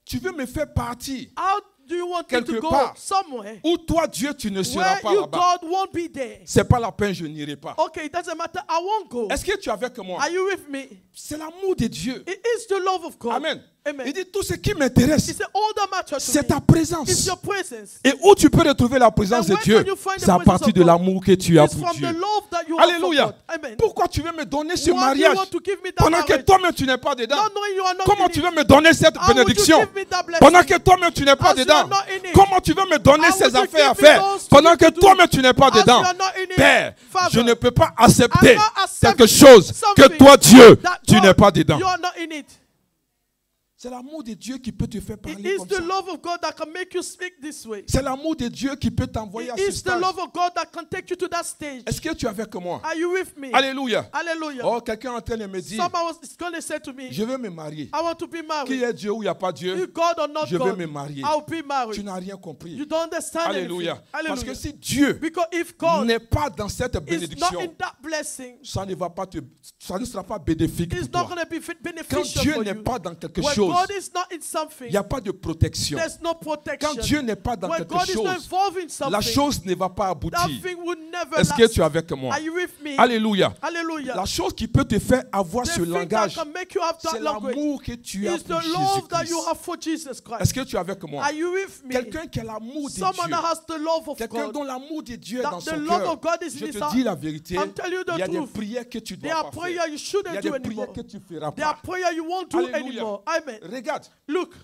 tu veux me faire partir How do you want me Quelque to go part. somewhere où toi, Dieu, tu ne seras where pas you, là-bas? God, won't be there? C'est pas la peine, je n'irai pas. Okay, it doesn't matter. I won't go. Est-ce que tu es avec moi? Are you with me? C'est l'amour de Dieu. It is the love of God. Amen. Amen. Il dit tout ce qui He m'intéresse, said, all that matters to c'est me ta présence. is your presence. Et où tu peux retrouver la présence And de where Dieu, can you find the c'est à presence partir of de God? l'amour que tu as It's pour from Dieu. the love that you have for Alléluia. God. Amen. Pourquoi tu veux me donner ce Why do you mariage want to give me that pendant que marriage? toi-même tu n'es pas dedans? Not knowing you are not Comment in tu it. veux me donner cette How would you bénédiction give me that blessing? pendant que toi-même tu n'es pas As you dedans? are not in it. Comment tu veux me donner How ces would you affaires à give me faire those pendant to que do? toi-même tu n'es pas As you dedans? are not in it. Père, Father, je ne peux pas accepter I'm not accepting quelque chose que something toi Dieu, that tu God, n'es pas dedans. You are not in it. C'est l'amour de Dieu qui peut te faire It parler is comme the ça. love of God that can make you speak this way. C'est l'amour de Dieu qui peut t'envoyer à It ce is the stade. love of God that can take you to that stage. Est-ce que tu es avec moi? Are you with me? Alléluia. Hallelujah. Oh, quelqu'un est en train de me dire, Someone is going to say to me, je veux me marier. I want to be Qui married. est Dieu ou il n'y a pas Dieu? If God or not Je veux God, me marier. I'll be Tu married. n'as rien compris. You don't understand Alléluia. anything. Parce que Hallelujah. si Dieu Because if God n'est pas dans cette is not bénédiction, in that blessing, ça ne sera pas bénéfique it's pour not toi. going to be Quand beneficial Dieu for n'est you. pas dans quelque When chose, God is not in il something, n'y a pas de protection. there's no protection. Quand Dieu n'est pas dans When quelque God is not chose, involved in la something, chose ne va pas that aboutir. thing will never Est-ce que last. tu es avec moi? Are you with me? Alléluia. Hallelujah. La chose qui peut te faire avoir The ce thing that langage, can make you have that c'est language l'amour que tu as is the pour love that you Jésus-Christ. have for Jesus Christ. Est-ce que tu es avec moi? Are you with me? Quelqu'un qui a l'amour de Someone Dieu, that has the love of quelqu'un God. dont l'amour de Dieu est That dans the son love cœur, of God is je in his te heart. dis la vérité, I'm telling you the il y a des truth. prières que tu There dois are pas prayers faire. you Il y shouldn't a do des anymore. prières que tu ne feras There are pas. prayers you won't do Alléluia. anymore. Amen. Regarde, Look,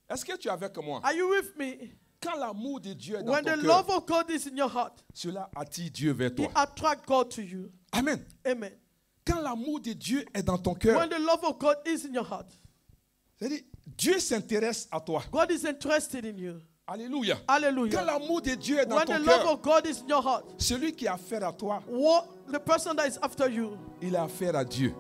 est-ce que tu es avec moi? are you with me? Quand l'amour de Dieu est dans When ton the cœur, love of God is in your heart, cela attire Dieu vers it toi. attracts God to you. Amen. Amen. Quand l'amour de Dieu est dans ton cœur, When the love of God is in your heart, c'est-à-dire Dieu s'intéresse à toi. God is interested in you. Alléluia. Hallelujah. Quand l'amour de Dieu est dans When ton the love cœur, of God is in your heart, celui qui a affaire à toi, the person that is after you, il a affaire à Dieu.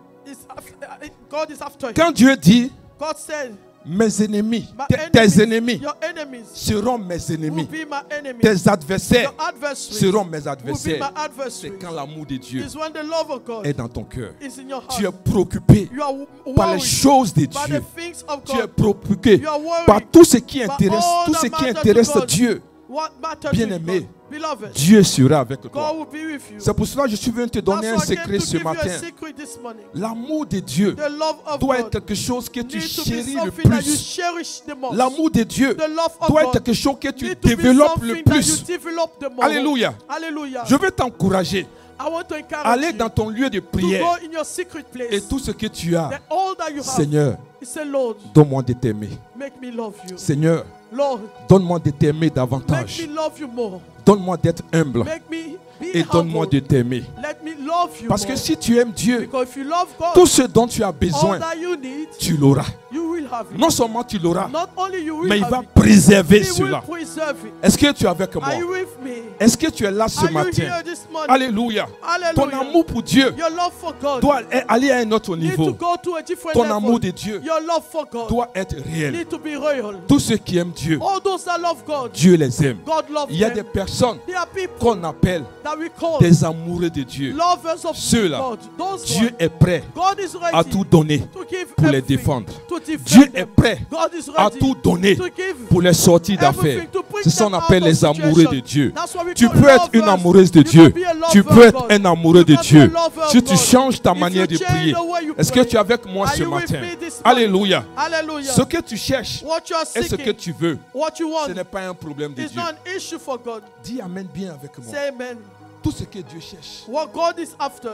God is after you. Quand Dieu dit, God said, Mes ennemis, My tes ennemis your enemies seront mes will ennemis. be my enemies. Tes adversaires Your adversaries seront mes will be adversaires. my C'est adversaries. quand l'amour de Dieu It's when the love of God est dans ton cœur. is in your Tu es heart. préoccupé You are par les worried choses de by Dieu. the things of Tu es God. préoccupé You are worried par tout ce qui by intéresse, all tout that ce qui matters to intéresse God. Dieu. What matters Bien-aimé, to God. Beloved, Dieu sera avec God toi. will be with you. C'est pour cela que je suis venu te donner un That's why I came secret to ce give you a matin. secret this morning. L'amour de Dieu The love of doit être God quelque chose que tu needs to be chéris le something that you plus. cherish the most. L'amour de Dieu The love of doit être God quelque chose que tu need to be développes le something that you plus. develop the most. Alléluia. Hallelujah. Je veux t'encourager. I want to encourage Aller you dans ton lieu de to prière go in your secret place. et tout ce que tu as. That all that you have, Seigneur, he said, Lord, donne-moi de t'aimer. make me love you. Seigneur, Lord, donne-moi de t'aimer make davantage. me love you more. Donne-moi d'être humble Make me be et donne-moi humble. de t'aimer. Let me love you Parce que more. si tu aimes Dieu, Because if you love God, tout ce dont tu as all besoin, that you need, tu l'auras. you will have it. Non seulement tu l'auras, Not only you will mais il have va it, préserver he will cela. preserve it. Est-ce que tu es avec moi? Are you with me? Est-ce que tu es là ce Are you matin? here this morning? Alléluia. Ton Hallelujah. amour pour Dieu Your love for God doit aller à un autre need to niveau. go to a different Ton level. amour de Dieu Your love for God doit être réel. need to be royal. Tous ceux qui aiment Dieu, All those that love God, Dieu les aime. God loves Il y a des them. personnes There are people qu'on appelle that we call des amoureux de Dieu. lovers of Ceux-là, God. Those Dieu ones, est prêt God is ready à tout donner to give pour les everything défendre. to defend Dieu them. est prêt God is à ready tout donner to give pour les sorties d'affaires. everything to bring C'est ce qu'on them out appelle of les amoureux situation. de Dieu. That's what we Tu call peux être une lovers. amoureuse de You Dieu. can be a lover Tu of peux être God. un amoureux You de can be a Dieu. lover of Si tu God. changes ta If manière you de change prier, the way you est-ce que pray, tu es avec moi are ce you with matin? me this morning? Alléluia. Hallelujah. Ce que tu cherches What you are et ce que seeking, tu veux, what you ce want, n'est pas un problème de is Dieu. not an issue for God. Dis Amen bien avec moi. Say amen. Tout ce que Dieu cherche, What God is after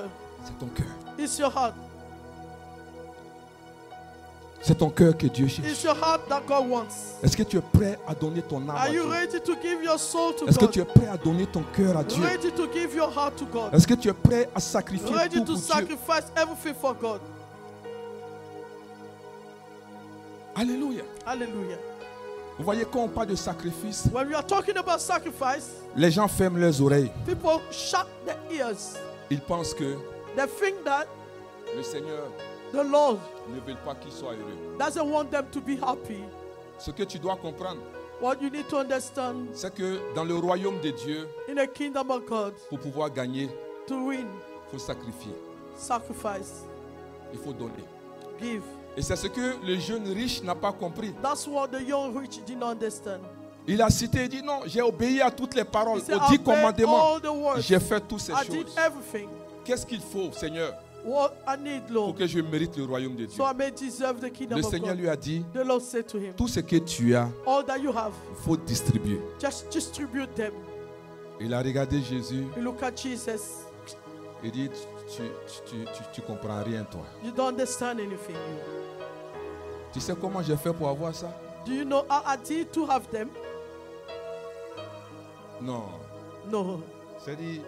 c'est ton cœur. is your heart. C'est ton cœur que Dieu It's cherche. your heart that God wants. Est-ce que tu es prêt à donner ton âme à Are you Dieu? ready to give your soul to Est-ce que God? tu es prêt à donner ton cœur à Dieu? Ready to give your heart to God? Est-ce que tu es prêt à sacrifier Ready tout to pour Dieu? sacrifice everything for God? Alléluia. Hallelujah. Vous voyez, quand on parle de sacrifice, When we are talking about sacrifice, les gens ferment leurs oreilles. people shut their ears. Ils pensent que They think that le Seigneur the Lord ne veut pas qu'ils soient heureux. doesn't want them to be happy. Ce que tu dois comprendre, What you need to understand c'est que dans le royaume de Dieu, in the kingdom of God, pour pouvoir gagner, to win, il faut sacrifier, sacrifice, il faut donner. give. Et c'est ce que le jeune riche n'a pas compris. That's what the young rich did not understand. Il a cité et dit non, j'ai obéi à toutes les paroles, He said, aux 10 I obeyed commandements. all the words. J'ai fait toutes ces I did choses. everything. Qu'est-ce qu'il faut, Seigneur, What I need, pour Lord, que je mérite le royaume de Dieu? so I may deserve the kingdom Le of Seigneur God. lui a dit, The Lord said to him, tout ce que tu as, all that you have, il faut distribuer. just distribute them. Il a regardé Jésus, You look at Jesus, il dit, tu comprends rien toi. you don't understand anything. Tu sais comment j'ai fait pour avoir ça? Do you know how I did to have them? Non. No. C'est-à-dire,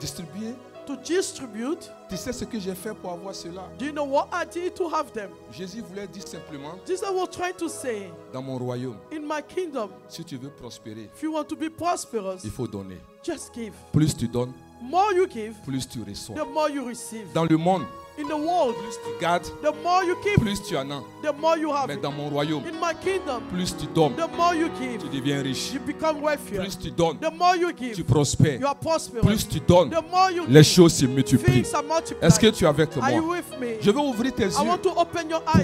distribuer. To distribute, Tu sais ce que j'ai fait pour avoir cela? do you know what I did to have them? Jésus voulait dire simplement, Jesus was trying to say, dans mon royaume, in my kingdom, si tu veux prospérer, if you want to be prosperous, il faut donner. just give. Plus tu donnes, More you give, plus tu reçois. the more you receive. Dans le monde, In the world, plus tu gardes, the more you keep, plus tu en as. the more you have. Mais It. dans mon royaume, In my kingdom, plus tu donnes, the more you give, tu deviens riche. you become wealthier. Plus tu donnes, The more you tu give, prospères. you are prosperous. Plus tu donnes, The more you les give, choses se multiplient. things are multiplied. Est-ce que tu es avec Are you moi? with me? Je vais ouvrir tes I yeux want to open your pour,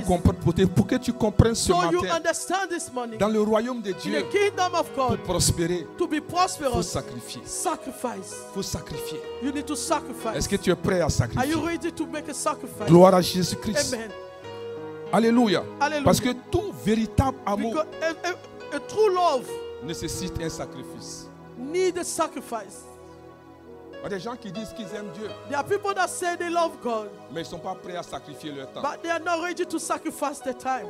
eyes pour que tu comprennes ce so you matin. understand this morning. Dans le royaume de In Dieu, the kingdom of pour God, prospérer, to be il faut prosperous, sacrifier. sacrifice. Il faut sacrifier. You need to sacrifice. Est-ce que tu es prêt à Are sacrifier? you ready to make a sacrifice? Gloire à Jésus-Christ. Amen. Alléluia. Hallelujah. Parce que tout véritable amour Because a true love nécessite un sacrifice. needs a sacrifice. Il y a des gens qui disent qu'ils aiment Dieu, There are people that say they love God, mais ils ne sont pas prêts à sacrifier leur temps. but they are not ready to sacrifice their time.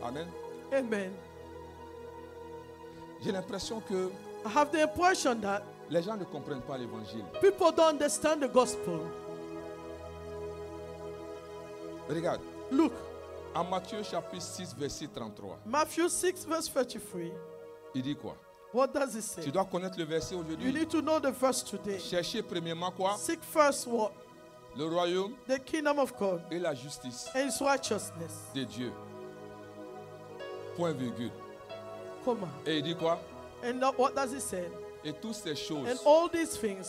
Amen. Amen. J'ai l'impression que I have the impression that les gens ne comprennent pas l'évangile. people don't understand the gospel. Regarde, Look, en Matthieu chapitre 6, verset 33, Matthew 6, verse 33. il dit quoi? What does it say? Tu dois connaître le verset You aujourd'hui. need to know the verse today. Cherchez premièrement quoi? Seek first what? le royaume the kingdom of God, et la justice and His righteousness. de Dieu. Point virgule. Comma. Et il dit quoi? And what does it say? Et toutes ces choses. And all these things.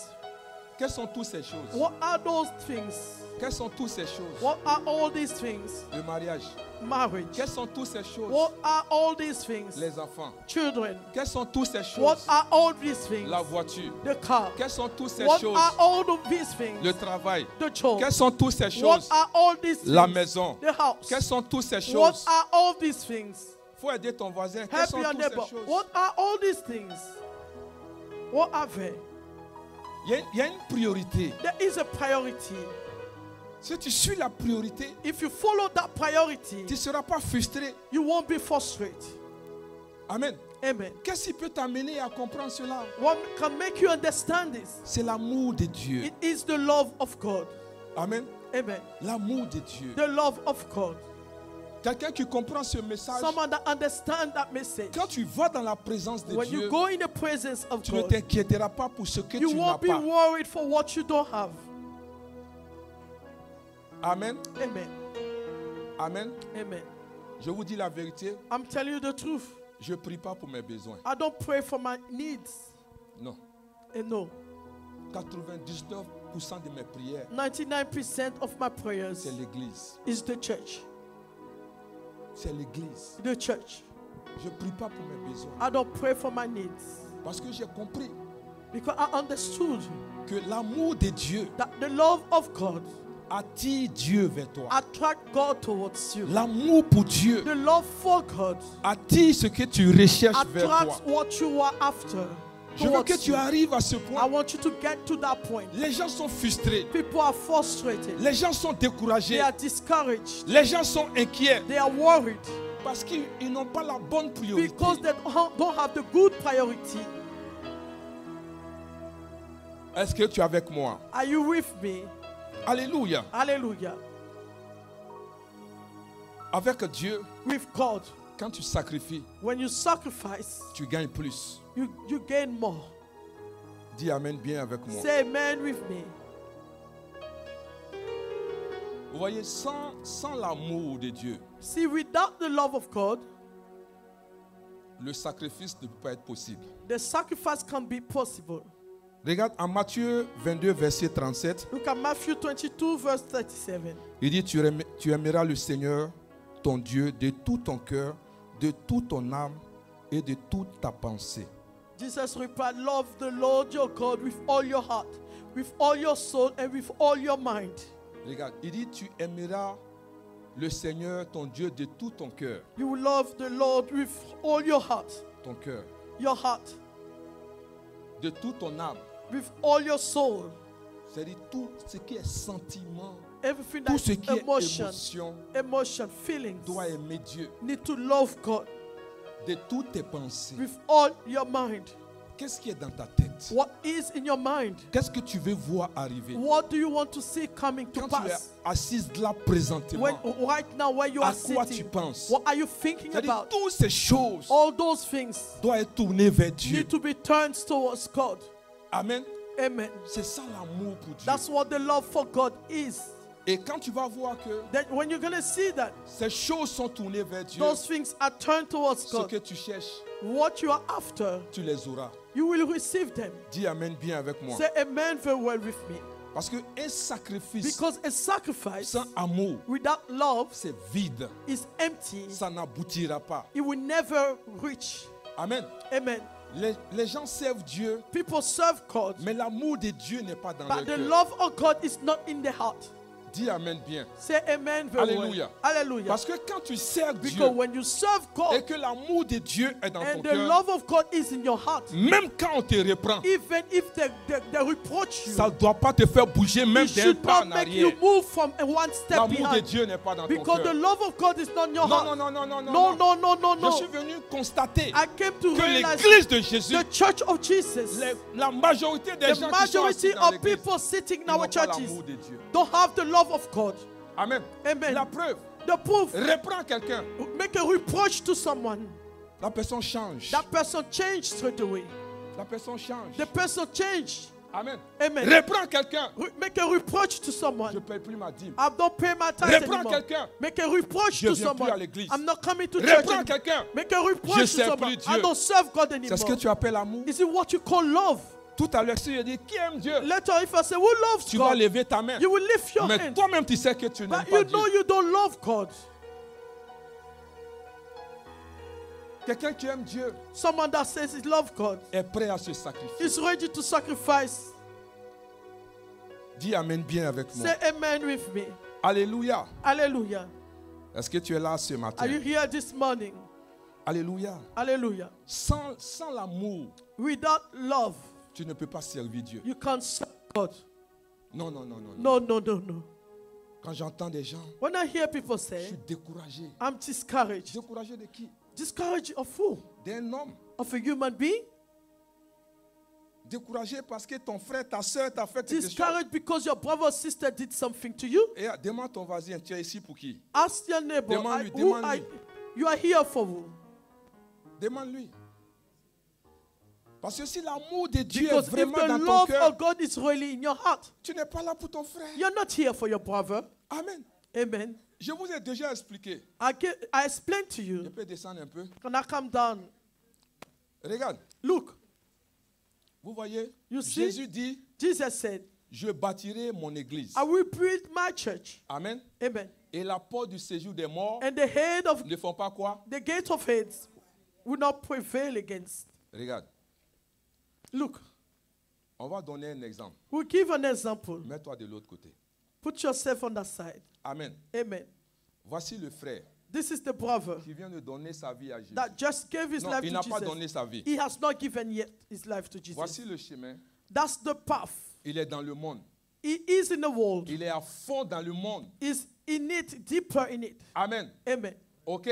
Quelles sont toutes ces choses? What are those things? Quelles sont toutes ces choses? What are all these things? Le mariage. Marriage. Quelles sont toutes ces choses? What are all these things? Les enfants. Children. Quelles sont toutes ces choses? What are all these things? La voiture. The car. Quelles sont toutes ces What choses? are all of these things? Le travail. The job. Quelles sont toutes ces What choses? are all these things? La maison. The house. Quelles sont toutes ces What choses? are all these things? Faut aider ton voisin. Quelles Help sont your toutes neighbor. ces choses? What are all these things? What are they? Il y a une priorité. There is a priority. Si tu suis la priorité, If you follow that priority, tu ne seras pas frustré. you won't be frustrated. Amen. Amen. Qu'est-ce qui peut t'amener à comprendre cela? What can make you understand this? C'est l'amour de Dieu. It is the love of God. Amen. Amen. L'amour de Dieu. The love of God. Quelqu'un qui comprend ce message, Someone that understands that message. quand tu vas dans la présence de When Dieu, you go in the presence of tu ne God, t'inquiéteras pas pour ce que you tu n'as won't be pas. worried for what you don't have. Amen. Amen. Amen. Amen. Je Je vous dis la vérité, I'm telling you the truth. je ne prie pas pour mes besoins. I don't pray for my needs. Non. And no. 99% de mes prières, 99% of my prayers c'est l'église. is the church. C'est l'église. The church. Je ne prie pas pour mes besoins. I don't pray for my needs. Parce que j'ai compris Because I understood que l'amour de Dieu that the love of God attire Dieu vers toi. attract God towards you. L'amour pour Dieu The love for God attire ce que tu recherches vers attracts toi. what you are after. Je veux towards que tu you. arrives à ce I point. want you to get to that point. Les gens sont frustrés. People are frustrated. Les gens sont They découragés. are discouraged. Les gens sont inquiets They are worried parce qu'ils n'ont pas la bonne priorité. because they don't have the good priority. Est-ce que tu es avec moi? Are you with me? Alléluia. Hallelujah. Avec Dieu, With God, quand tu sacrifies, when you sacrifice, tu gagnes plus. you gain more. Dis Amen bien avec moi. Say amen with me. Vous voyez, sans l'amour de Dieu, See, without the love of God, le sacrifice ne peut pas être possible. the sacrifice can be possible. Regarde en Matthieu 22, verset 37. Look at Matthew 22, verse 37. Il dit, tu aimeras le Seigneur, ton Dieu, de tout ton cœur, de toute ton âme et de toute ta pensée. Jesus replied, love the Lord your God with all your heart, with all your soul, and with all your mind. Regarde, il dit, tu aimeras le Seigneur, ton Dieu, de tout ton cœur. You will love the Lord with all your heart, Ton cœur. your heart, De toute ton âme. with all your soul, C'est-à-dire tout ce qui est sentiment, everything tout that ce is qui est emotion, émotion, feelings. doit aimer Dieu. Need to love God De toutes tes pensées. with all your mind. Qu'est-ce qui est dans ta tête? What is in your mind? Qu'est-ce que tu veux voir arriver? What do you want to see coming to Quand tu es pass? assise là présentement, Right now, where you à are quoi tu sitting, penses? what are you thinking C'est-à-dire about? toutes ces choses All those things doivent être tournées vers Dieu. need to be turned towards God. Amen. Amen. C'est ça l'amour pour Dieu. That's what the love for God is. Et quand tu vas voir que Then when you're going to see that ces choses sont tournées vers Dieu, those things are turned towards ce God, que tu cherches, what you are after, tu les auras. you will receive them. Dis Amen bien avec moi. Say amen very well with me. Parce qu'un sacrifice Because a sacrifice sans amour, without love c'est vide. is empty. Ça n'aboutira pas. It will never reach. Amen. Amen. Les gens servent Dieu, People serve God, mais l'amour de Dieu n'est pas dans leur but the cœur. love of God is not in the heart. Dis Amen bien. Say amen very Alléluia. well. Hallelujah. Parce que quand tu sers Dieu Because when you serve et God que l'amour de Dieu est dans ton and the cœur, love of God is in your heart, même quand on te reprend, even if they reproach you, ça ne doit pas te faire bouger même it d'un should pas not en make you arrière. move from one step L'amour de behind. Dieu n'est pas dans ton Because the cœur. love of God is not in your Non, heart. non, non, non, non, No, no, no, no, Je no. suis venu constater I came to que realize l'église de Jésus, the church of Jesus, la majorité des the gens qui sont assis majority dans of l'église, people sitting in ils n'ont our pas churches l'amour de Dieu. don't have the love of God. Amen. Amen. La preuve, The proof, reprends quelqu'un, make a reproach to someone. la personne change. That person changed straight away. La personne change. The person changed. Amen. Amen. Reprends quelqu'un. Make a reproach to Je someone. ne paye plus ma dîme. I don't pay my tithe Reprends anymore. quelqu'un. Make a reproach Je to viens plus à someone. l'église. I'm not coming to church Reprends anymore. quelqu'un. Make a Je reproach to sers someone. plus Dieu. I don't serve God C'est anymore. ce que tu appelles amour. Is it what you call love? Tout à l'heure, si je dis qui aime Dieu, Later, if I say who loves tu vas God, lever ta main. you will lift your Mais hand. toi-même, tu sais que tu n'aimes But pas you Dieu. know you don't love God. Quelqu'un qui aime Dieu Someone that says he loves God est prêt à se sacrifier. is ready to sacrifice. Dis Amen bien avec moi. Say amen with me. Alléluia. Hallelujah. Est-ce que tu es là ce matin? Are you here this morning? Alléluia. Hallelujah. Sans l'amour, Without love, tu ne peux pas servir Dieu. you can't serve God. Non, non, non, non. No, no, no, no. Quand j'entends des gens, When I hear people je say, suis découragé. I'm discouraged. Découragé de qui? Discouraged of who? D'un homme. Of a human being? Découragé parce que ton frère, ta soeur t'a fait quelque chose. Discouraged because your brother or sister did something to you? Et demande ton voisin, tu es ici pour qui? Ask your neighbor, Demande-lui, who demande-lui. you are here for who? Demande-lui. Parce que si l'amour de Dieu est Because if vraiment the dans ton love cœur, of God is really in your heart, tu n'es pas là pour ton frère. you're not here for your brother. Amen. Amen. Je vous ai déjà expliqué. I explained to Je you. peux descendre un peu. Can I come down? Regarde. Look, Vous voyez, You see? Jésus dit, Jesus said, je bâtirai mon église. I will build my church. Amen. Amen. Et la porte du séjour des morts And the head of ne font pas quoi? the gate of heads will not prevail against. Regarde. Look, On va donner un exemple. we'll give an example. Mets-toi de l'autre côté. Put yourself on that side. Amen. Amen. Voici le frère This is the brother qui vient de donner sa vie à Jésus. that just gave his Non, life il to n'a pas Jesus. donné sa vie. He has not given yet his life to Jesus. Voici le chemin. That's the path. Il est dans le monde. He is in the world. Il est à fond dans le monde. Is in it, deeper in it. Amen. Amen. OK?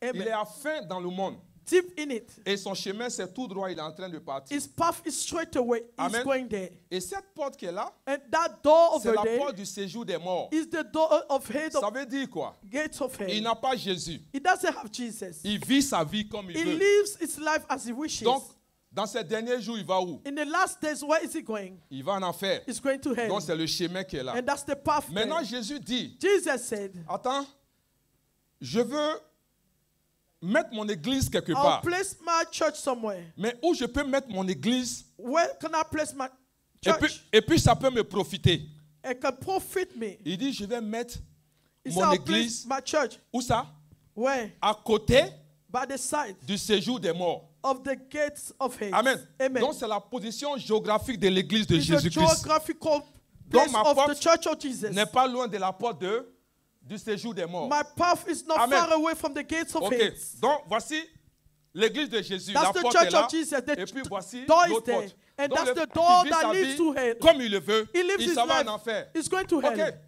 Amen. Il est à fin dans le monde. Deep in it. Et son chemin, c'est tout droit. Il est en train de partir. His path is straight away. He's Amen. going there. Et cette porte qui est là, And that door c'est over la there porte du séjour des morts. is the door of head Ça of veut dire quoi? gates of Il hell. n'a pas Jésus. He doesn't have Jesus. Il vit sa vie comme il He veut. lives his life as he wishes. Donc, dans ces derniers jours, il va où? In the last days, where is he going? Il va en enfer. He's going to hell. Donc, c'est le chemin qui est là. And that's the path there. Maintenant, Jésus dit, Jesus said, attends, je veux mettre mon église quelque I'll part. place my church somewhere. Mais où je peux mettre mon église Where can I place my church? et puis ça peut me profiter. It can profit me. Il dit, je vais mettre He said, mon I'll place église, my church. où ça? Where? À côté By the side du séjour des morts. of the gates of hell. Amen. Amen. Donc, c'est la position géographique de l'église de It's the Jésus-Christ. geographical Donc, place ma of the porte church of Jesus. n'est pas loin de la porte du séjour des morts. My path is not Amen. far away from the gates of Ok, hell. donc voici l'église de Jésus. That's La the porte church est là. of Jesus. The Et puis voici door is l'autre there. porte. And Donc, that's le the frère door qui vit that sa leads vie to hell. comme il le veut. He lives Il his s'en va life. en enfer. He's going to Ok. hell.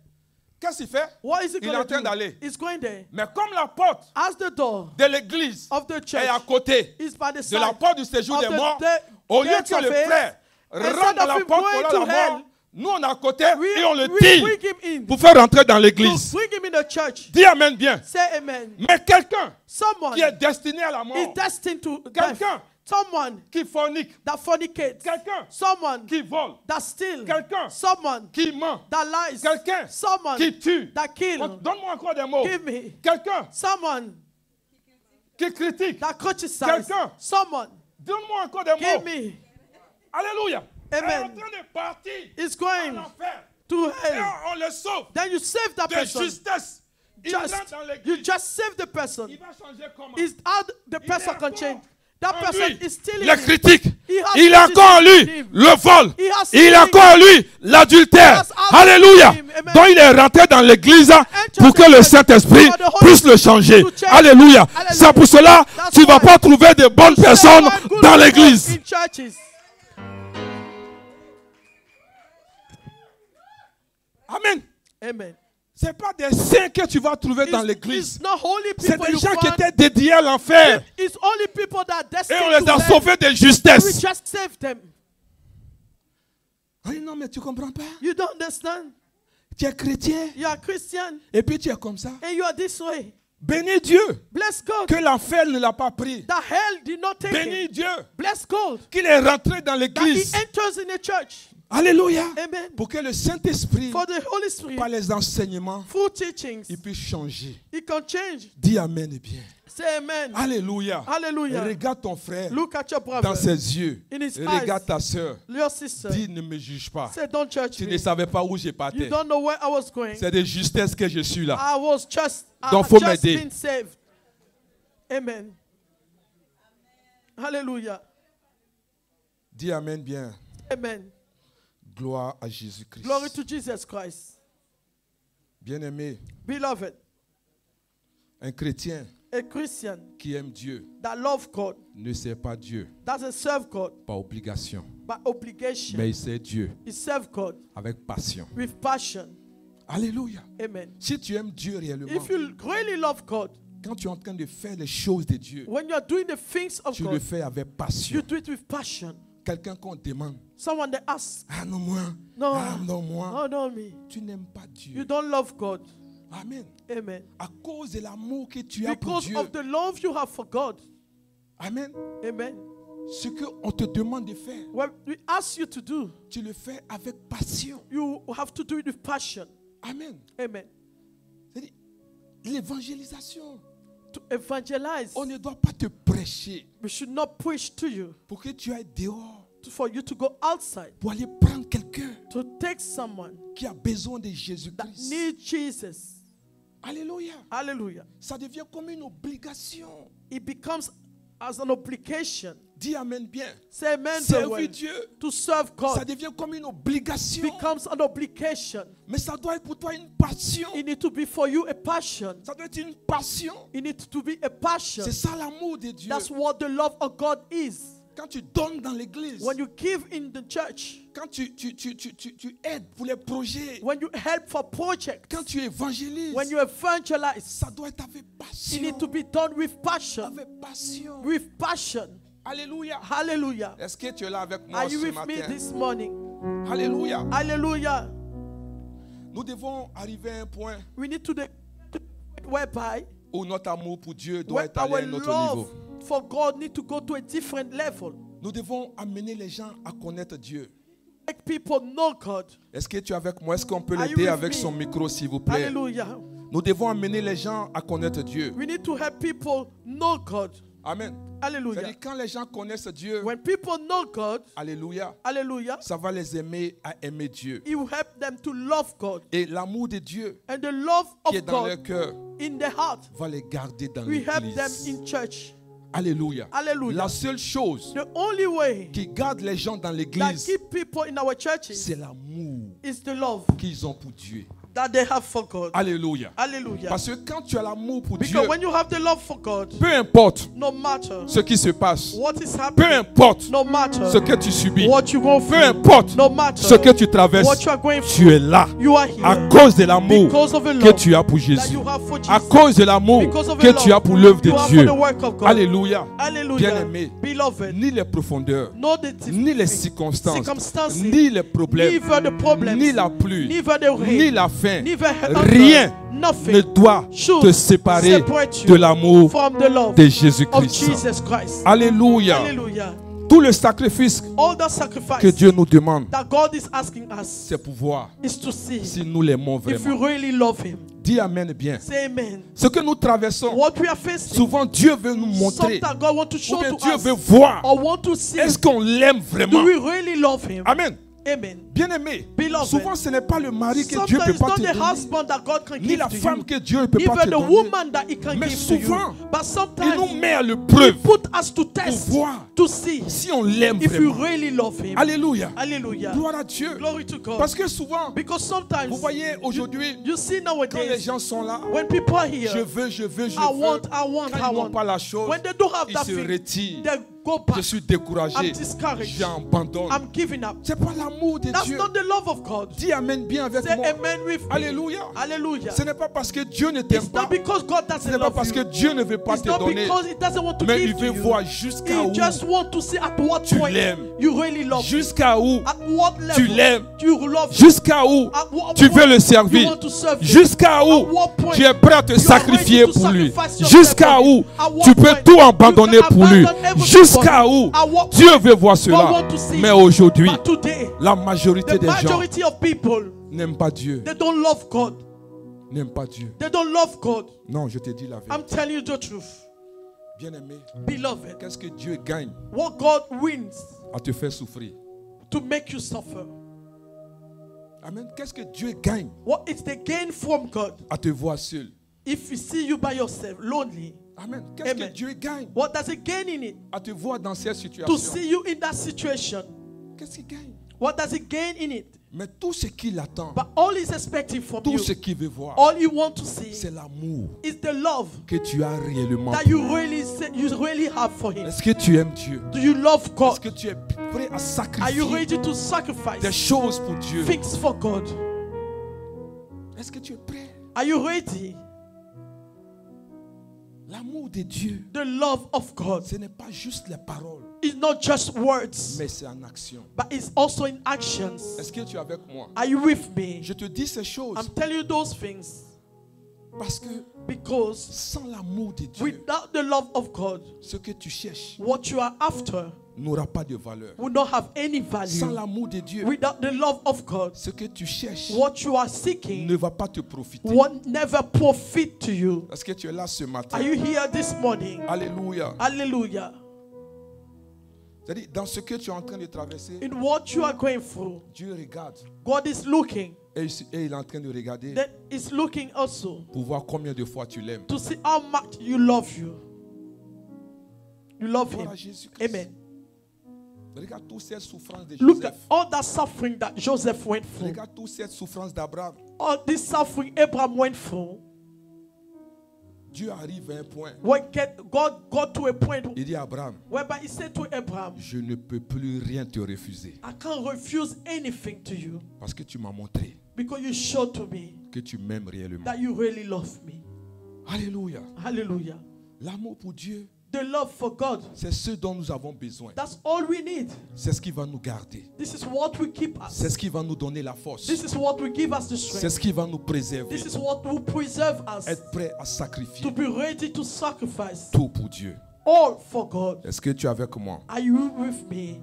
Qu'est-ce qu'il fait? What is he Il est going en train to d'aller. do? He's going there. Mais comme la porte As the door de l'église of the est church à côté is by the de side la porte du séjour of des the morts, de- au lieu gates que of le hell, frère instead rentre dans of la him porte going pour to la hell, mort, nous on est à côté we et on le bring tire him in. pour faire rentrer dans To l'église. bring him in the church. Dis amen bien. Say amen. Mais quelqu'un Someone qui est destiné à la is mort, destined to death. quelqu'un Someone qui fornique, that fornicates. quelqu'un Someone qui vole, that steals. quelqu'un Someone qui ment, that lies. quelqu'un Someone qui tue. that kills. Donne-moi encore des mots. Give me. Quelqu'un Someone qui critique. that criticises. Quelqu'un. Someone. Donne-moi encore des Give mots. me. Alléluia. Amen. Elle est en train de partir Is en going enfer. to Et hell. on le sauve Then you save that de person. justesse. Il Just, rentre dans you l'église. just save the person. Il va changer comment? Is how the person can change. That En person lui, is still in les him. critiques. He has Il a criticism encore en lui in him. le vol. He has Il sin a in encore en lui l'adultère. He has out Alléluia. in him. Amen. Donc il est rentré dans l'église pour que le Saint-Esprit for the Holy puisse le changer. to change. Alléluia. Hallelujah. C'est pour cela That's tu ne vas why pas trouver de bonnes You personnes say one good dans people l'église. in churches. Amen. Amen. Ce n'est pas des saints que tu vas trouver dans It's l'église. not holy C'est people des you gens qui find. étaient dédiés à l'enfer. It's only people that are Et destined on les to a hell. sauvés de We justesse. just save them. Oui, non, mais tu ne comprends pas. You don't understand? Tu es chrétien. You are Christian Et puis tu es comme ça. and you are this way. Bénis Dieu Bless God. que l'enfer ne l'a pas pris. That hell did not take Bénis him. Dieu Bless God. qu'il est rentré dans That he l'église. enters in the church. Alléluia. Amen. Pour que le Saint-Esprit, For the Holy Spirit, par les enseignements, through teachings, il puisse changer. He can change. Dis Amen et bien. Say amen. Alléluia. Hallelujah. Regarde ton frère Look at your dans brother. ses yeux. In his Regarde eyes. ta soeur. Your sister. Dis, ne me juge pas. Say, don't judge Tu me. ne savais pas où je You partais. don't know where I was going. C'est de justesse que je suis là. I was just, Donc, I faut just m'aider. been saved. Amen. Hallelujah. Dis Amen bien. Amen. Gloire à Jésus-Christ. Glory to Jesus Christ. Bien-aimé, Beloved, un chrétien a Christian qui aime Dieu that loves God ne sert pas Dieu doesn't serve God par obligation, by obligation. mais il sert Dieu He serves God avec passion. with passion. Alléluia. Amen. Si tu aimes Dieu réellement, If you really love God, quand tu es en train de faire les choses de Dieu, when you are doing the things of tu le God, fais avec you passion. do it with passion. Quelqu'un qu'on demande, Someone that asks, ah non moi, no, ah non moi, no, not me. tu n'aimes pas You Dieu. don't love God. Amen. Amen. À cause de l'amour que tu as pour Because Dieu. of the love you have for God. Amen. Amen. Ce qu'on te demande de faire, What we ask you to do, tu le fais avec passion. you have to do it with passion. Amen. Amen. C'est-à-dire, l'évangélisation, To evangelize, on ne doit pas te prêcher we should not preach to you pour que tu ailles dehors, for you to go outside pour aller prendre quelqu'un to take someone qui a besoin de that Jésus-Christ. needs Jesus. Alléluia. Hallelujah. Ça devient comme une obligation. It becomes as an obligation. Dis Amen bien. Say amen very well. Servir Dieu, To serve ça God devient comme une obligation. becomes an obligation. Mais ça doit être pour toi une passion. It needs to be for you a passion. Ça doit être une passion. It needs to be a passion. C'est ça l'amour de Dieu. That's what the love of God is. Quand tu donnes dans l'église, When you give in the church, quand tu aides pour les projets, when you help for projects, quand tu évangélises, when you evangelize, ça doit être avec it passion. needs to be done with passion. Avec passion. With passion. Alléluia. Hallelujah. Est-ce que tu es là avec moi Are you ce with matin? me this morning? Alléluia. Hallelujah. Nous devons arriver à un point We need to the whereby où notre amour pour Dieu doit where être allé à our un autre love niveau. for God need to go to a different level. Nous devons amener les gens à connaître Dieu. Make people know God. Est-ce que tu es avec moi? Est-ce qu'on peut Are you l'aider with avec me? son micro, s'il vous plaît? Hallelujah. Nous devons amener les gens à connaître Dieu. We need to help people know God. Amen. Hallelujah. C'est-à-dire quand les gens connaissent Dieu, When people know God, alléluia, hallelujah, ça va les aimer à aimer Dieu. it will help them to love God. Et l'amour de Dieu And the love qui est of dans leur God cœur in their heart, va les garder dans we help them l'église. in church. Alléluia. Hallelujah. La seule chose The only way qui garde les gens dans that l'église, keep people in our churches c'est l'amour is the love qu'ils ont pour Dieu. that they have for God. Alléluia. Hallelujah. Parce que quand tu as l'amour pour Dieu, Because when you have the love for God, peu importe no matter ce qui se passe, what is peu happening, importe no matter ce que tu subis, what you go peu through, importe no matter ce que tu traverses, what you are going tu through, es là you are here à cause de l'amour because of the que love tu as pour that Jésus, you have for à Jesus, cause de l'amour because of the que tu love as pour l'œuvre de you have Dieu. for the work of God. Alléluia. Hallelujah. Bien-aimé, Beloved, ni les profondeurs, no the ni les circonstances, circumstances, ni les problèmes, neither the problems, ni la pluie, neither the rain, ni la faim, neither rien nothing ne doit should te séparer separate you de l'amour from the love de of Jésus-Christ. Jesus Christ. Alléluia. Hallelujah. Tout le sacrifice All the sacrifice que Dieu nous demande, that God is asking us c'est pour voir is to see si nous l'aimons if you vraiment. really love Him. Dis Amen bien. Say amen. Ce que nous traversons, What we are facing, souvent Dieu veut nous montrer, sometimes God wants to ou show bien to Dieu us veut voir, or want to see, est-ce qu'on l'aime vraiment? do we really love Him? Amen. Amen. Bien-aimé, Beloved, souvent ce n'est pas le mari que Dieu ne peut sometimes it's pas not te the donner, husband that God can ni give la to femme you, que Dieu ne peut pas te even the donner. woman that He can Mais give to you. souvent, But Il nous sometimes met à He l'épreuve put us to test, pour voir to see si on l'aime if you vraiment. really love Him. Alléluia. Hallelujah. Gloire à Dieu. Glory to God. Parce que souvent, Because sometimes vous voyez aujourd'hui, you see quand les nowadays gens sont là, when people are here, je veux, I veux. want, Quand ils n'ont pas la chose, when they don't have ils that se thing, retirent. they go Je back. suis découragé. I'm discouraged. J'abandonne. I'm giving up. C'est pas l'amour de That's Dieu. not the love of God. Dis Amen bien avec Say moi. amen with me. Alléluia. Hallelujah. Ce n'est pas parce que Dieu ne t'aime It's pas. not because God Ce doesn't n'est pas love parce que you. Dieu ne veut pas It's te not donner. because He doesn't want to Mais il give to veut you. voir jusqu'à He où. just wants to see at what tu point l'aimes. you really love Him. Jusqu'à où. At what level tu l'aimes. you love Him. Jusqu'à où. At what Tu point veux le you servir. want to serve Him. Jusqu'à où. At what point Tu es prêt à te you are sacrifier ready to pour lui. sacrifice yourself Jusqu'à for Him. où. At what Tu peux point tout you abandonner can pour lui. abandon everything Jusqu'à où At what Dieu point veut voir God cela. want to see. Mais aujourd'hui, But today, la majorité the des gens majority of people, n'aiment pas Dieu. they don't love God. N'aiment pas Dieu. They don't love God. Non, je te dis la I'm vérité. telling you the truth. Bien-aimé, Beloved, qu'est-ce que Dieu gagne what God wins à te faire souffrir? to make you suffer. Amen. Qu'est-ce que Dieu gagne What is the gain from God? à te voir seul? If he see you by yourself, lonely, Amen. Qu'est-ce que Amen. Dieu gagne what does he gain in it? à te voir dans cette To situation? see you in that situation, Qu'est-ce qu'il gagne? what does he gain in it? Mais tout ce qu'il attend, But all he's expecting from tout you, ce qu'il veut voir, all you want to see c'est l'amour is the love que tu as réellement. that you really have for him. Est-ce que tu aimes Dieu? Do you love Est-ce God? que tu es prêt à Are you sacrifier ready to des sacrifice choses pour Dieu? things for God? Est-ce que tu es prêt? Are you ready? L'amour de Dieu, The love of God ce n'est pas juste les paroles, is not just words, mais c'est en action. but it's also in actions. Est-ce que tu es avec moi? Are you with me? Je te dis ces choses I'm telling you those things parce que because sans l'amour de Dieu, without the love of God, ce que tu cherches what you are after n'aura pas de valeur. will not have any Sans value. l'amour de Dieu, Without the love of God, ce que tu cherches what you are ne seeking va pas te profiter. won't never profit to you. Est-ce que tu es là ce matin? Are you here this morning? Alléluia. Hallelujah. C'est-à-dire, dans ce que tu es en train de traverser, In what you are going through, Dieu regarde. God is looking. Et il est en train de regarder That is looking also pour voir combien de fois tu l'aimes. to see how much you love you. You love Gloire à him. Jésus-Christ. Amen. Regarde toutes ces souffrances de Look at Joseph. all that suffering that Joseph went through. Regarde toutes ces souffrances d'Abraham. All this suffering Abraham went through. Dieu arrive à un point. God got to a point Il dit à Abraham, whereby he said to Abraham, je ne peux plus rien te refuser. I can't refuse anything to you Parce que tu m'as montré because you showed to me que tu m'aimes réellement. that you really love me. Alléluia. Hallelujah. L'amour pour Dieu, The love for God, c'est ce dont nous avons besoin. that's all we need. C'est ce qui va nous garder. This is what will keep C'est us. ce qui va nous donner la force. This is what will give us the C'est strength. ce qui va nous préserver. This is what will preserve us. Être prêt à sacrifier To be ready to sacrifice tout pour Dieu. all for God. Est-ce que tu es avec moi? Are you with me?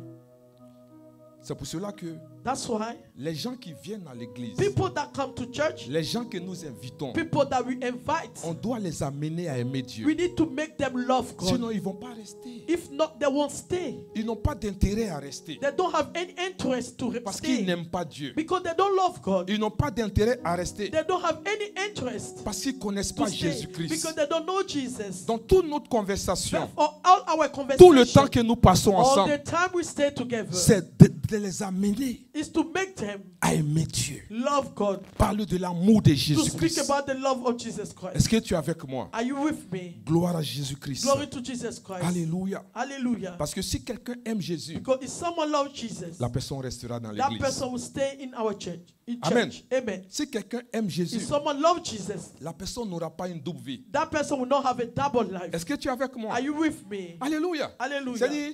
C'est pour cela que That's why les gens qui viennent à l'église, people that come to church, les gens que nous invitons, people that we invite, on doit les amener à aimer we Dieu. need to make them love Sinon, God. ils ne vont pas rester. If not, they won't stay. Ils n'ont pas d'intérêt à rester. They don't have any interest to Parce qu'ils stay n'aiment pas Dieu. because they don't love God. Ils n'ont pas d'intérêt à rester. They don't have any interest Parce qu'ils ne connaissent to pas stay Jésus-Christ. because they don't know Jesus. Dans toute notre conversation, Therefore, all our tout le temps conversation, que nous passons all ensemble, the time we stay together, c'est de les amener is to make them à aimer Dieu. love God. Parle de l'amour de To speak Jésus-Christ. about the love of Jesus Christ. Est-ce que tu es avec moi? Are you with me? Gloire à Jésus-Christ. Glory to Jesus Christ. Alléluia. Hallelujah. Parce que si quelqu'un aime Jésus, Because if someone loves Jesus, la personne restera dans that l'église. person will stay in our church. In Amen. church. Amen. Si quelqu'un aime Jésus, If someone loves Jesus, la personne n'aura pas une double vie. that person will not have a double life. Est-ce que tu es avec moi? Are you with me? Alléluia. Hallelujah. C'est-à-dire,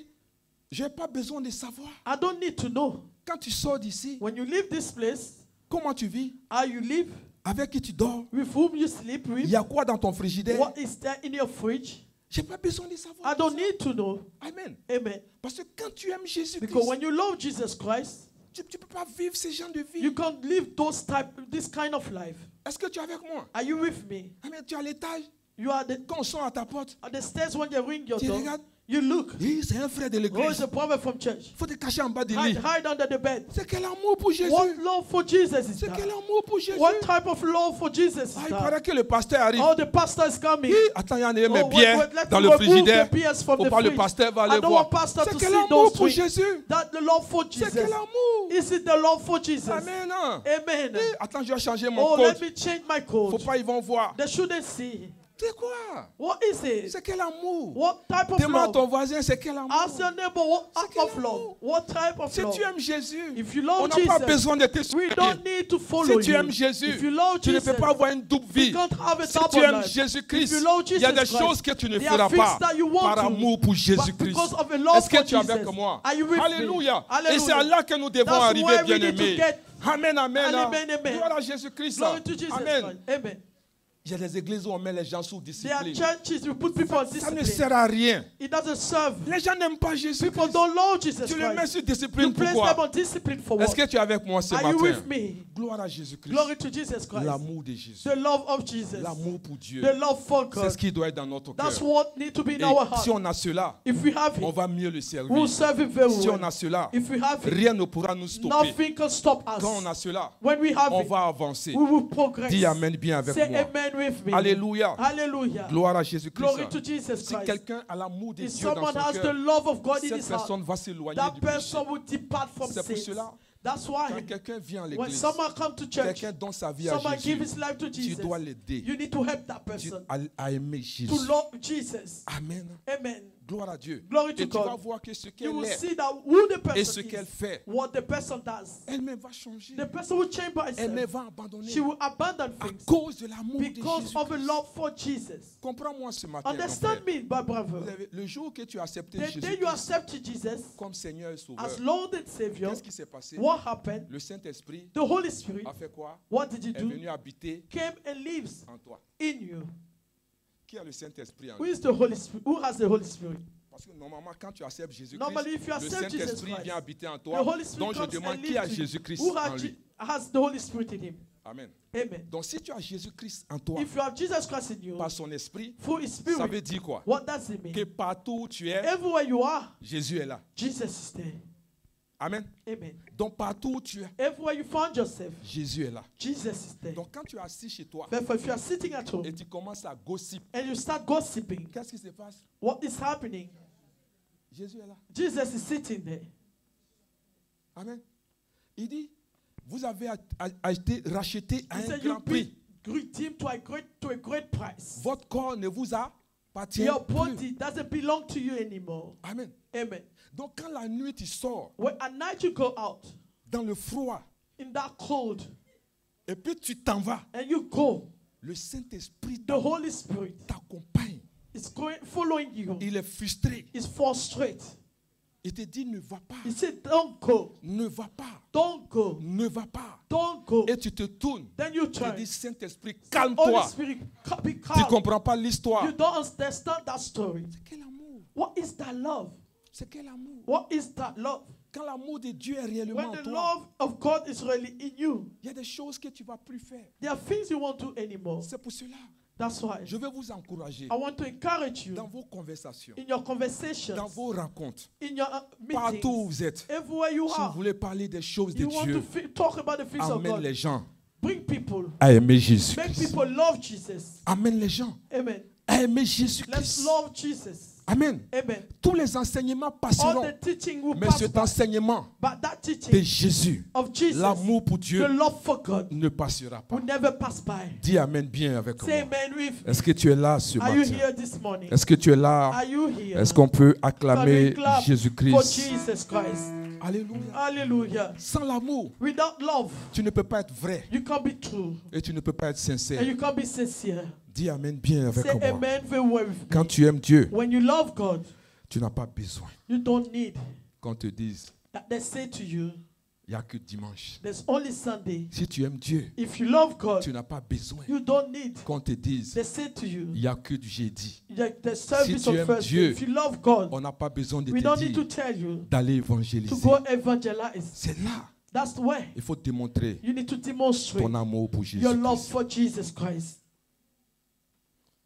je n'ai pas besoin de savoir. I don't need to know. Quand tu sors d'ici, When you leave this place, comment tu vis? how you live, Avec qui tu dors? with whom you sleep Il with, y a quoi dans ton frigidaire? what is there in your fridge. Je n'ai pas besoin de savoir. I don't need to know. Amen. Amen. Parce que quand tu aimes Jésus-Christ, Because when you love Jesus Christ, tu ne peux pas vivre ce genre de vie. you can't live this kind of life. Est-ce que tu es avec moi? Are you with me? Amen. Tu es à l'étage. You are Quand on sonne à ta porte, at the stairs when they ring your tu door. regardes. You look. Oui, c'est un frère de Oh, l'église. it's a prophet from church. Il faut te cacher en bas du Hide, lit. hide under the bed. C'est quel amour pour Jésus? What love for Jesus is C'est quel that? amour pour Jésus? What type of love for Jesus Ah, is il that? paraît que le pasteur arrive. Oh, the pastor is coming. Hi, attends, il y en a mes Oh, bières let's dans le remove frigidaire. the beers from Faut the pas le fridge. pasteur va I aller don't voir. want pastor C'est to quel see amour those pour things. Jésus? That the love for C'est Jesus. quel amour? Is it the love for Jesus? Amen. Hein? Amen. Hi, attends, je vais changer mon Oh, code. let me change my Faut code. pas, ils vont voir. They shouldn't see. C'est quoi? What is it? C'est quel amour? What type of Demande à love? ton voisin, c'est quel amour? Ask your neighbor what C'est type quel of love? amour? What type of Si love? tu aimes Jésus, If you on love n'a pas Jesus, besoin de te we suivre. don't need to follow Si tu you. aimes Jésus, If you love tu ne Jesus, peux pas avoir une double you vie. can't have a Si tu double aimes life. Jésus-Christ, If you love il y a des Jesus Christ, choses que tu ne there feras are things pas that you want par to, amour pour but Jésus-Christ. because of a love Est-ce que for tu es avec Jesus. moi? Are you with me? Alléluia. Et Hallelujah. c'est à là que nous devons That's arriver, where we need to bien-aimés. get. Amen, amen. Amen, amen. Gloire à Jésus-Christ. Glory to Jesus Amen. Christ. Amen. Il y a des églises où on met les gens sous There are discipline. churches who put people on Ça ne discipline. sert à rien. It doesn't serve. Les gens n'aiment pas Jésus. People don't love Jesus Tu les mets Christ. sur You discipline, place them pourquoi? on discipline for Est-ce what? que tu es avec moi ce Are you matin? with me? Gloire à Jésus-Christ. Glory to Jesus Christ. L'amour de Jésus. The love of Jesus. L'amour pour Dieu. The love for C'est God. ce qui doit être dans notre cœur. That's what needs to be in Et our si heart. on a cela, If we have on it, va mieux le we'll servir. serve it very Si on well. a cela, If we have it, rien ne pourra nous stopper. nothing can stop us. Quand on a cela, When we have on it, va avancer. we will progress. Dis Amen bien avec Say moi. amen with me. Alléluia. Hallelujah. Gloire à Glory Jésus-Christ. to Jesus Si Christ. quelqu'un a l'amour de If Dieu dans someone son has the cœur, love of God in cette his heart, personne va s'éloigner that du péché. person will depart from C'est pour sin. cela, That's quand why quelqu'un vient à when l'église, someone comes to church, quelqu'un donne sa vie à someone give Jésus, his life to tu Jesus, dois l'aider you need to help that Tu- person à aimer Jésus. to love Jesus. Amen. Amen. Gloire à Dieu. Glory to Et tu vas God. voir que ce You qu'elle will est see that who the et person ce qu'elle is, fait, what the person does. elle-même va changer. The person will change by Elle-même herself. va abandonner She will abandon à things cause de l'amour de because of a Jésus. love for Jesus. Comprends-moi ce matin. mon Understand frère. me, my brother. Vous avez- Le jour que tu as accepté The day you Jésus accepted Jesus comme Seigneur et Sauveur, as Lord and Savior, qu'est-ce qui s'est passé? what happened? Le Saint-Esprit The Holy Spirit, a fait quoi? what did he Est do? venu habiter Came and lives en toi. in you. Qui a le Saint-Esprit en Who lui? is the Holy Spirit? Who has the Holy Spirit? Parce que normalement, quand tu acceptes Jésus-Christ, Normally, if you le accept Jesus Saint-Esprit Christ, vient habiter en The toi. Holy Spirit Donc je comes demande and qui a lives in you. Jésus-Christ Who en lui. has the Holy Spirit in him? Amen. Amen. Donc si tu as Jésus-Christ en toi, If you have Jesus Christ in you, par son esprit, through His ça veut Spirit, dire quoi? what does it mean? Que partout où tu es, Everywhere you are, Jésus est là. Jesus is there. Amen. Amen. Donc partout où tu es, Everywhere you find yourself, Jésus est là. Jesus is there. Donc quand tu es assis chez toi Therefore, if you are sitting at home et tu commences à gossip, and you start gossiping, qu'est-ce qui se passe? what is happening? Jésus est là. Jesus is sitting there. Amen. Il dit, vous avez été racheté à He un said, grand "You prix. be redeemed to a great price. Votre corps ne vous appartient Your plus. body doesn't belong to you anymore." Amen. Amen. Donc quand la nuit tu sors When at night you go out dans le froid in that cold et puis tu t'en vas, and you go, le Saint-Esprit the Holy Spirit t'accompagne. is going, following you. Il est frustré. Is frustrated. Il te dit ne va pas, He said, "Don't go, ne va pas, don't go, ne va pas. don't go." Et tu te tournes. Then you Tu turn. dis Saint-Esprit, Holy calme-toi. Spirit, be Tu ne calm. comprends pas l'histoire. You don't understand that story. C'est quel amour? What is that love? C'est quel amour? What is that love? Quand l'amour de Dieu est réellement When en the toi, love of God is really in you, il y a des choses que tu ne vas plus faire. there are things you won't do anymore. C'est pour cela. That's why Je veux vous encourager I want to encourage you dans vos conversations, in your conversations, dans vos rencontres, in your partout où meetings, vous êtes. everywhere you Si vous are. voulez parler des choses de You want to Dieu, talk about the things of amène God. les gens Bring people. à aimer Make Jésus-Christ. people love Jesus. Amène les gens Amen. à aimer Let's Jésus-Christ. love Jesus. Amen. Amen. Tous les enseignements All passeront, the teaching will mais pass cet by, enseignement but that de teaching Jésus, of Jesus, l'amour pour the Dieu, love for God, ne passera pas. will never pass by. Dis Amen bien avec Say moi. amen with me. Est-ce que tu es là ce Are you matin? here this morning? Est-ce que tu es là? Are you here? Est-ce qu'on peut Can we acclamer clap for Jésus-Christ? Jesus Christ? Alléluia. Hallelujah. Sans l'amour, Without love, tu ne peux pas être vrai you can't be true et tu ne peux pas être and sincère. you can't be sincere. Dis Amen bien avec Say moi. amen very well with me. Quand tu aimes Dieu, When you love God, tu n'as pas besoin you don't need qu'on te dise that they say to you, il n'y a que dimanche. there's only Sunday. Si tu aimes Dieu, If you love God, tu n'as pas besoin you don't need qu'on te dise they say to you, il n'y a que du jeudi. the service tu of aimes first. Dieu, If you love God, On n'a pas besoin de we don't te need to dire tell you d'aller to évangéliser. go evangelize. C'est là. That's the way. Il faut démontrer You need to demonstrate ton amour pour your love Jésus. for Jesus Christ.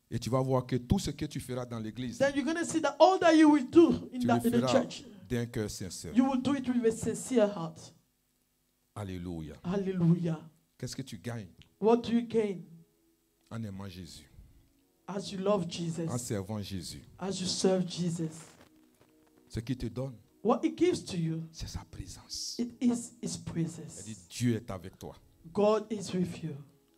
Et tu vas voir que tout ce que tu feras dans l'église, Then you're going to see that all that you will do in, tu in le the feras church, d'un cœur sincère. you will do it with a sincere heart. Alléluia. Hallelujah. Qu'est-ce que tu gagnes What do you gain en aimant Jésus, as you love en Jesus, servant Jésus? as you serve Jesus? Ce qu'il te donne, What it gives to you, c'est sa présence. it is His Il presence. dit Dieu est avec toi. God is with you.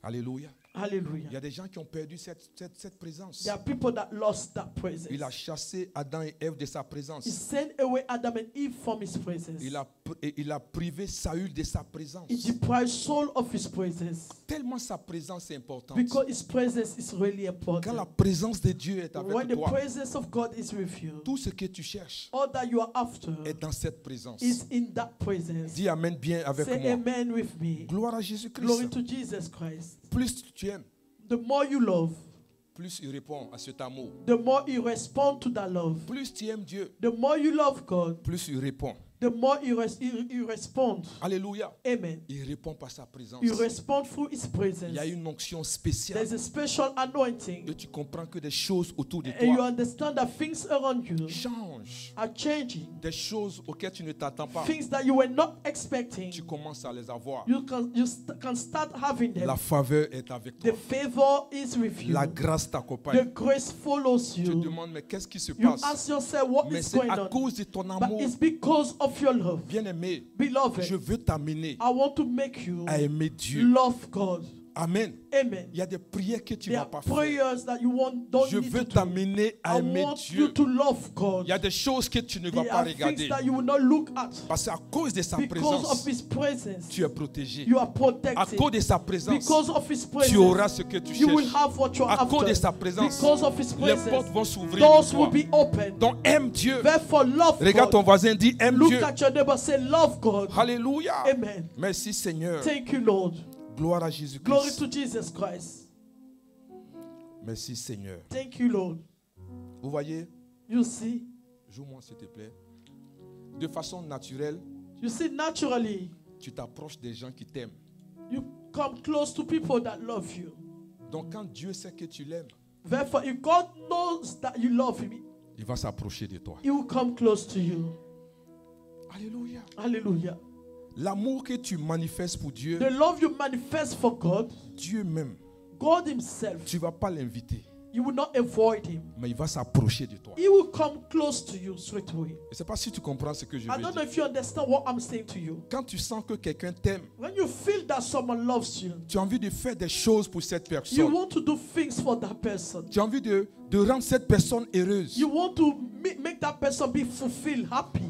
Alléluia. Il y Hallelujah. a des gens qui ont perdu cette présence. There are people that lost that presence. Il a chassé Adam et Ève de sa He présence. sent away Adam and Eve from His presence. Il a privé Saül de sa présence. He deprived Saul of His presence Tellement sa présence est importante. because His presence is really Quand la important. présence de Dieu est When avec the toi, presence of God is with you, tout ce que tu cherches all that you are after est dans cette présence. is in that presence. Dis Amen bien avec Say moi. amen with me. Gloire à Glory Jésus-Christ. to Jesus Christ. Plus tu aimes, the more you love, plus il répond à cet amour. the more you respond to that love. Plus tu aimes Dieu, The more you love God, plus il répond. the more you respond. Alléluia. Amen. Il répond par sa présence. You respond through His presence. Il y a une onction spéciale. There's a special anointing. Et tu comprends que des choses autour de And you toi understand that things around you changent. are changing. Des choses auxquelles tu ne t'attends pas. Things that you were not expecting. Tu commences à les avoir. You can start having them. La faveur est avec The toi. favor is with you. La grâce The t'accompagne. grace follows Tu te you. demandes, mais qu'est-ce qui se You passe? ask yourself, what Mais is c'est going à on? cause de ton But amour. it's because of your love. Bien-aimé, Beloved, je veux t'amener I want to make you à aimer Dieu. love God. Amen. Amen. Il y a des prières que tu ne There vas are pas faire. prayers that you don't Je need veux to do. t'amener à I aimer want Dieu. you to love God. Il y a des choses que tu ne vas There pas are things regarder. that you will not look at. Parce qu'à cause de sa Because présence, of His presence, tu es protégé. you are À protected. cause de sa présence, Because of His tu auras presence, ce que tu you will cherches. have what you're À cause de after. sa présence, Because of His les portes presence, vont s'ouvrir. doors pour will toi. be open. Donc aime Dieu. Therefore, love Regarde ton God. voisin, dis aime Look Dieu. at your neighbor, say, love God. Alléluia. Amen. Merci Seigneur. Thank you, Lord. Gloire à Glory Jésus-Christ. to Jesus Christ. Merci Seigneur. Thank you, Lord. Vous voyez, You see, joue-moi s'il te plaît. De façon naturelle, you see, naturally, tu t'approches des gens qui t'aiment. you come close to people that love you. Donc quand Dieu sait que tu l'aimes, Therefore, if God knows that you love Him, il va s'approcher de toi. He will come close to you. Alléluia. Hallelujah. L'amour que tu manifestes pour Dieu, The love you manifest for God, Dieu même, God Himself, tu ne vas pas l'inviter, you will not avoid Him. mais il va s'approcher de toi. He will come close to you straight away. Je ne sais pas si tu comprends ce que je I veux don't know dire. if you understand what I'm saying to you. Quand tu sens que quelqu'un t'aime, When you feel that someone loves you, tu as envie de faire des choses pour cette you personne. want to do things for that person. Tu as envie de rendre cette personne heureuse. You want to make that person be fulfilled, happy.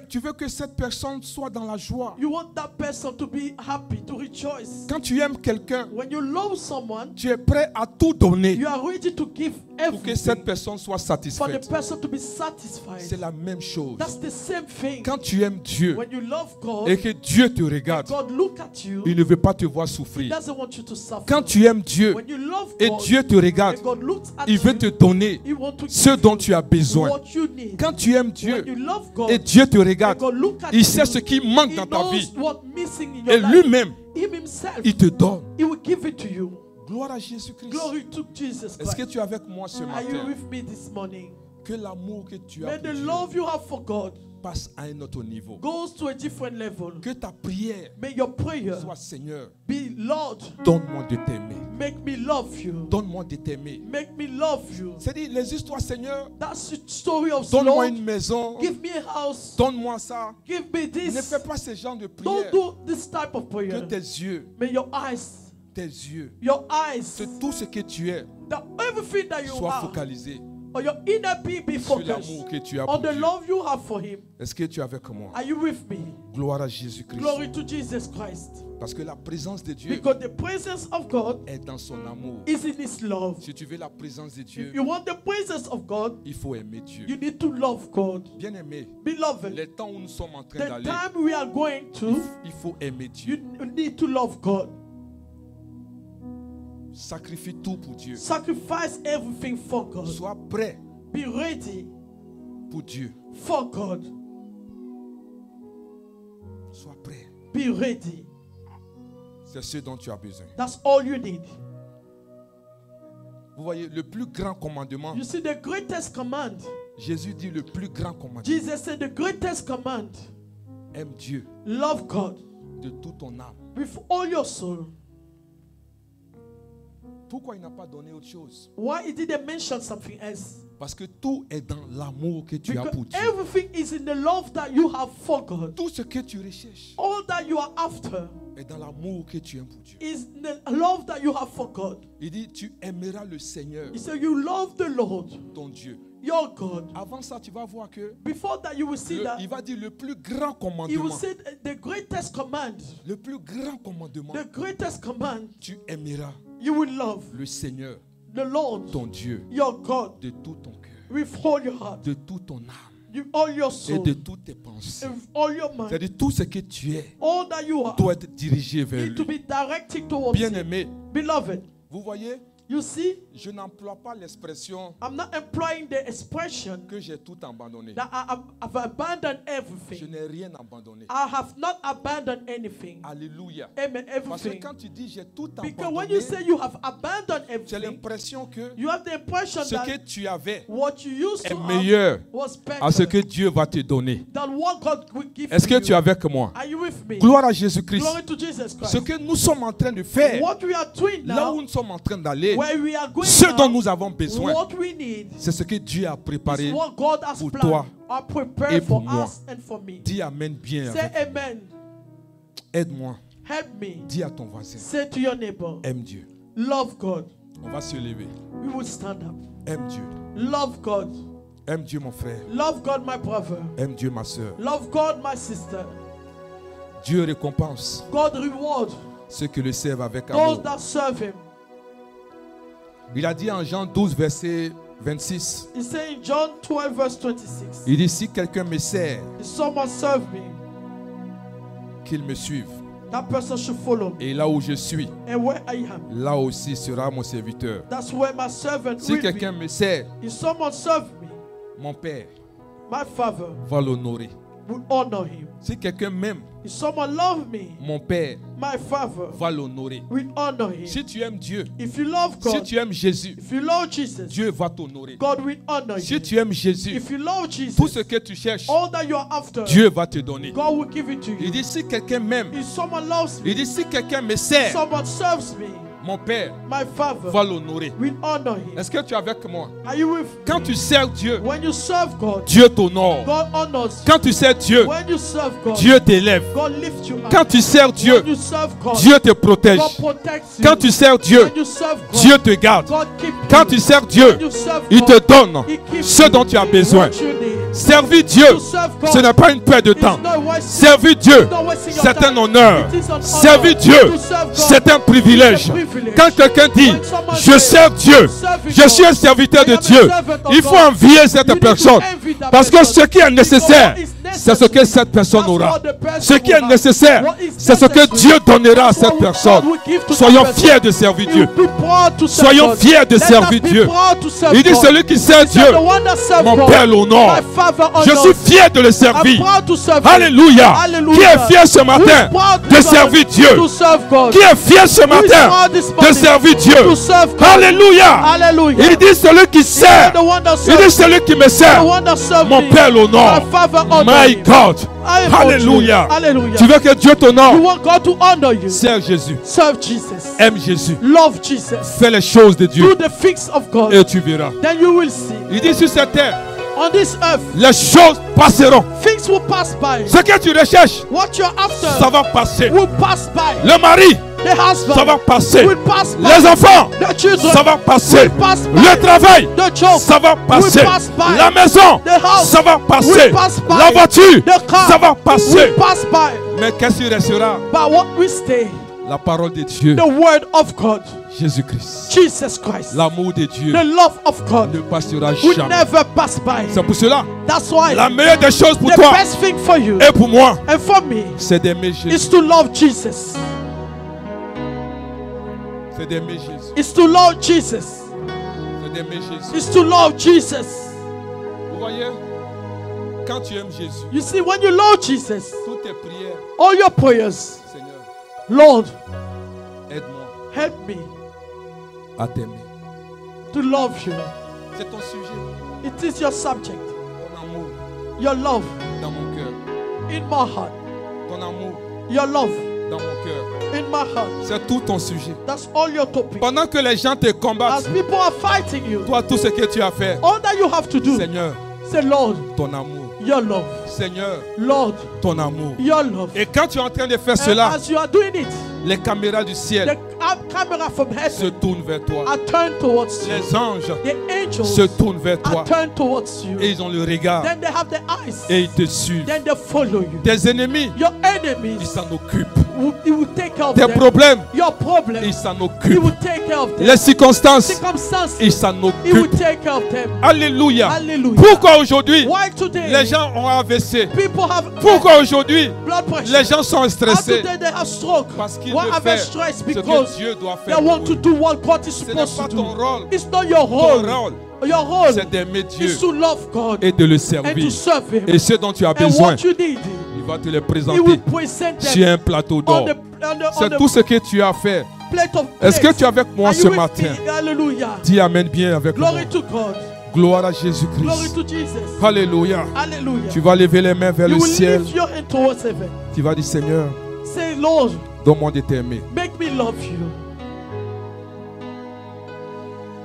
Tu veux que cette personne soit dans la joie. You want that person to be happy, to rejoice. Quand tu aimes quelqu'un, When you love someone, tu es prêt à tout donner you are ready to give pour que cette everything personne soit for the satisfaite. person to be C'est satisfied. la même chose. That's the same thing. Quand tu aimes Dieu When you love God, et que Dieu te regarde, God look at you, il ne veut pas te voir He souffrir. doesn't want you to suffer. Quand tu aimes Dieu When you love et God, Dieu te regarde, and God looks at il veut te you, donner He want to ce give dont you tu as besoin. what you need. Quand tu aimes When Dieu you love God, et Dieu te and regarde, God look at il you, sait ce qui manque He dans ta knows vie. what missing in your Et life. lui-même, Him Himself, il te donne. He will give it to you. Gloire à Jésus-Christ. Glory to Jesus Est-ce que Christ. tu es avec moi ce Are you matin? with me this morning? Que l'amour que tu as May pour the Dieu love you have for God passe à un autre niveau. goes to a different level. Que ta prière May your prayer soit, Seigneur, be, Lord, donne-moi de t'aimer. make me love you. Donne-moi de t'aimer. Make me love you. C'est-à-dire, les histoires, Seigneur, That's the story of donne-moi Lord. une maison, Give me a house. donne-moi ça. Give me Ne this. fais pas ce genre de Don't prière. do this type of Que prayer. tes yeux, May your eyes, c'est tout ce que tu es, that everything that you soit are, focalisé or your inner being be sur focused l'amour que tu as on pour the Dieu. love you have for Him. Est-ce que tu es avec moi? Are you with me? Gloire à Jésus-Christ. Glory to Jesus Christ. Parce que la présence de Dieu Because the presence of God est dans son amour. is in His love. Si tu veux la présence de Dieu, If you want the presence of God, il faut aimer Dieu. you need to love God. Bien-aimé, Beloved, les temps où nous sommes en train the d'aller, time we are going to, il faut aimer Dieu. you need to love God. Sacrifie tout pour Dieu. Sacrifice everything for God. Sois prêt Be ready pour Dieu. for God. Sois prêt. Be ready. C'est ce dont tu as besoin. That's all you need. Vous voyez, le plus grand commandement, You see, the greatest command, Jésus dit le plus grand commandement. Jesus said the greatest command, Aime Dieu love God de toute ton âme. with all your soul. Pourquoi il n'a pas donné autre chose? Why he didn't mention something else? Parce que tout est dans l'amour que tu as Because pour Dieu. everything is in the love that you have for God. Tout ce que tu recherches All that you are after est dans l'amour que tu aimes pour Dieu. is the love that you have for God. Il dit, tu aimeras le Seigneur, He said, you love the Lord, ton Dieu. your God. Avant ça, tu vas voir que Before that, you will see that il va dire le plus grand he will commandement. say the greatest command, Le plus grand commandement. the greatest command, Tu aimeras you will love le Seigneur, the Lord, ton Dieu, your God, de tout ton cœur, with all your heart, de toute ton âme all your et soul, de toutes tes pensées. and with all your mind. C'est-à-dire tout ce que tu es All that you are doit être dirigé vers need to lui. be directed towards Him. Bien-aimé, Beloved, vous Vous voyez, You see, je n'emploie pas l'expression I'm not employing the expression que j'ai tout abandonné. that I've abandoned Je everything. n'ai rien abandonné. I have not abandoned anything. Alléluia. Amen. Parce que Everything. quand tu dis j'ai tout Because when you abandonné, say you have abandoned j'ai everything, l'impression que you have the impression ce que that tu avais what you used est to meilleur have was à ce better que Dieu va te donner. than what God will give Est-ce que to tu es you. avec moi? Are you with me? Gloire à Jésus-Christ. Glory to Jesus Christ. Ce que nous sommes en train de faire, What we are doing là où now, nous sommes en train d'aller, where we are going ce dont now, nous avons besoin, what we need c'est ce que Dieu a préparé. is what God has pour planned toi or et prepared pour for moi. us and for me. Dis Amen bien. Say avec- amen. Aide-moi. Help me. Dis à ton voisin. Say to your neighbor, Aime Dieu. love God. On va se lever. We will stand up. Aime Dieu. Love God. Aime Dieu mon frère. Love God, my brother. Aime Dieu ma soeur. Love God, my sister. Dieu récompense God reward ceux qui le servent avec those amour. that serve Him. Il a dit en Jean 12, verset 26. He said in John 12, verse 26, Il dit si quelqu'un me sert, if someone serve me, qu'il me suive. that person should follow me. Et là où je suis, And where I am, là aussi sera mon serviteur. that's where my servant Si will quelqu'un be. me sert, If someone serve me, mon Père my Father va l'honorer. will honor him. Si quelqu'un m'aime, If someone love me, mon Père my Father va l'honorer. will honor him. Si tu aimes Dieu, If you love si God, tu aimes Jésus, if you love Jesus, Dieu va t'honorer. God will honor Si you. tu aimes Jésus, If you love tout Jesus, ce que tu cherches, all that you are after, Dieu va te donner. God will give it to Il you. dit si quelqu'un m'aime, If someone loves me, il dit si quelqu'un me sert, someone serves me, mon Père my Father va l'honorer. will honor him. Est-ce que tu es avec moi? Are you with Quand tu sers Dieu, me? When you serve God, Dieu t'honore. God honors you. Quand tu sers Dieu, When you serve God, Dieu t'élève. God lifts you up. Quand tu sers Dieu, When you serve God, Dieu te protège. God protects you. Quand tu sers Dieu, When you serve God, Dieu te garde. God keeps Quand you. tu sers Dieu, When you serve il God, te donne He keeps ce you dont tu as besoin. what you need. Servir Dieu, To serve God, ce n'est pas une perte de it's temps. not wasting- Servir Dieu, it's not wasting your c'est un time. honneur. It is an honor. Servir Dieu, To serve God, c'est un privilège. it's a privilege. Quand quelqu'un dit, When someone je says, sers Dieu, serving je suis un serviteur de I am a Dieu, servant of il faut God. envier cette You need to personne. envy that Parce que person. ce qui est nécessaire, Because what is c'est ce que cette personne That's aura. what the person Ce qui est will have. nécessaire, What is c'est ce que necessary. Dieu donnera à That's cette what personne. God will give to Soyons that person. fiers de servir Dieu. You be proud to serve Soyons God. fiers de Let us servir be Dieu. proud to serve Il dit God. celui qui sert He said, Dieu, the one that serve mon God, Père l'honore. my Father Je honors. suis fier de le I'm servir. proud to serve him. Alléluia. Hallelujah. Qui est fier ce matin Who is proud de this servir morning Dieu? to serve God? Qui est fier ce Who is matin proud this de morning servir to Dieu? serve God? Alléluia. Hallelujah. Il dit celui qui sert. The one that Il dit serves celui qui me the sert. one that serve Mon me. Père l'honore. My Father honor My him. God. I honor you. Alléluia. Hallelujah. Tu veux que Dieu You t'honore? want God to honor you. Sers Jésus. Serve Jesus. Aime Jésus. Love Jesus. Fais les choses de Do Dieu. the things of God. Et tu verras. Then you will see. Il dit sur cette terre, On this earth, les choses passeront. things will pass by. Ce que tu recherches, What you're after ça va passer. will pass by. Le mari, The husband ça va passer. will pass by. Les enfants, The children ça va passer. will pass by. Le travail, The job ça va passer. will pass by. La maison, The house ça va passer. will pass by. La voiture, The car ça va passer. will pass by. Mais qu'est-ce qui restera? But what we stay, La parole de Dieu, the word of God, Jésus-Christ. Jesus Christ, L'amour de Dieu the love of God ne passera will jamais. never pass by. C'est pour cela, That's why la meilleure des choses pour the toi best thing for you et pour moi, and for me c'est d'aimer Jésus. is to love Jesus. C'est d'aimer Jésus. Is to love Jesus. C'est d'aimer Jésus. Is to love Jesus. Vous voyez, quand tu aimes Jésus, You see, when you love Jesus, toutes tes prières, all your prayers, Seigneur, Lord, aide-moi help me à t'aimer. to love you. C'est ton sujet, It is your subject, ton amour your love dans mon cœur. in my heart, Ton amour your love dans mon cœur. in my heart. C'est tout ton sujet. That's all your topic. Pendant que les gens te combattent, As people are fighting you, toi, tout ce que tu as fait, all that you have to do, Seigneur, say, Lord, ton amour. your love. Seigneur, Lord, ton amour. your love. Et quand tu es en train de faire And cela, as you are doing it, les caméras du the ciel camera from se heaven tournent vers toi. are turned towards you. Les anges The angels se tournent vers toi. are turned towards you. Et ils ont le regard. Then they have the eyes. Et ils te suivent. Then they follow you. Tes ennemis, Your ils enemies s'en occupent. He will take care of Tes them. problèmes, Your problem, il s'en He occupe. will take care of them. Les circonstances, Circumstances, il s'en He will occupe. take care of them. Alléluia. Hallelujah. Pourquoi aujourd'hui Why today les gens ont AVC? people have Pourquoi aujourd'hui blood pressure? les gens sont How stressés? today they have stroke? Parce qu'ils Why veulent are they faire stressed? ce que Because Dieu doit they faire want pour to eux. do what God is Ce n'est supposed pas to ton do. rôle. It's not your Ton role. rôle, Your role c'est d'aimer Dieu is to love God et de le and to servir. serve Him. Et ce dont tu as And besoin, what you need, il va te les He présenter will present sur them un plateau on d'or. the, on C'est the tout ce que tu as fait. plate of Est-ce que plates. tu es avec moi Are ce you with matin? me? Hallelujah. Dis Amen bien avec moi. Glory to God. Gloire à Glory Jésus-Christ. to Jesus. Alléluia. Hallelujah. Tu vas lever les mains vers You le will ciel. lift your hand towards heaven. Tu vas dire Seigneur, Say, Lord, donne-moi de t'aimer. make me love you.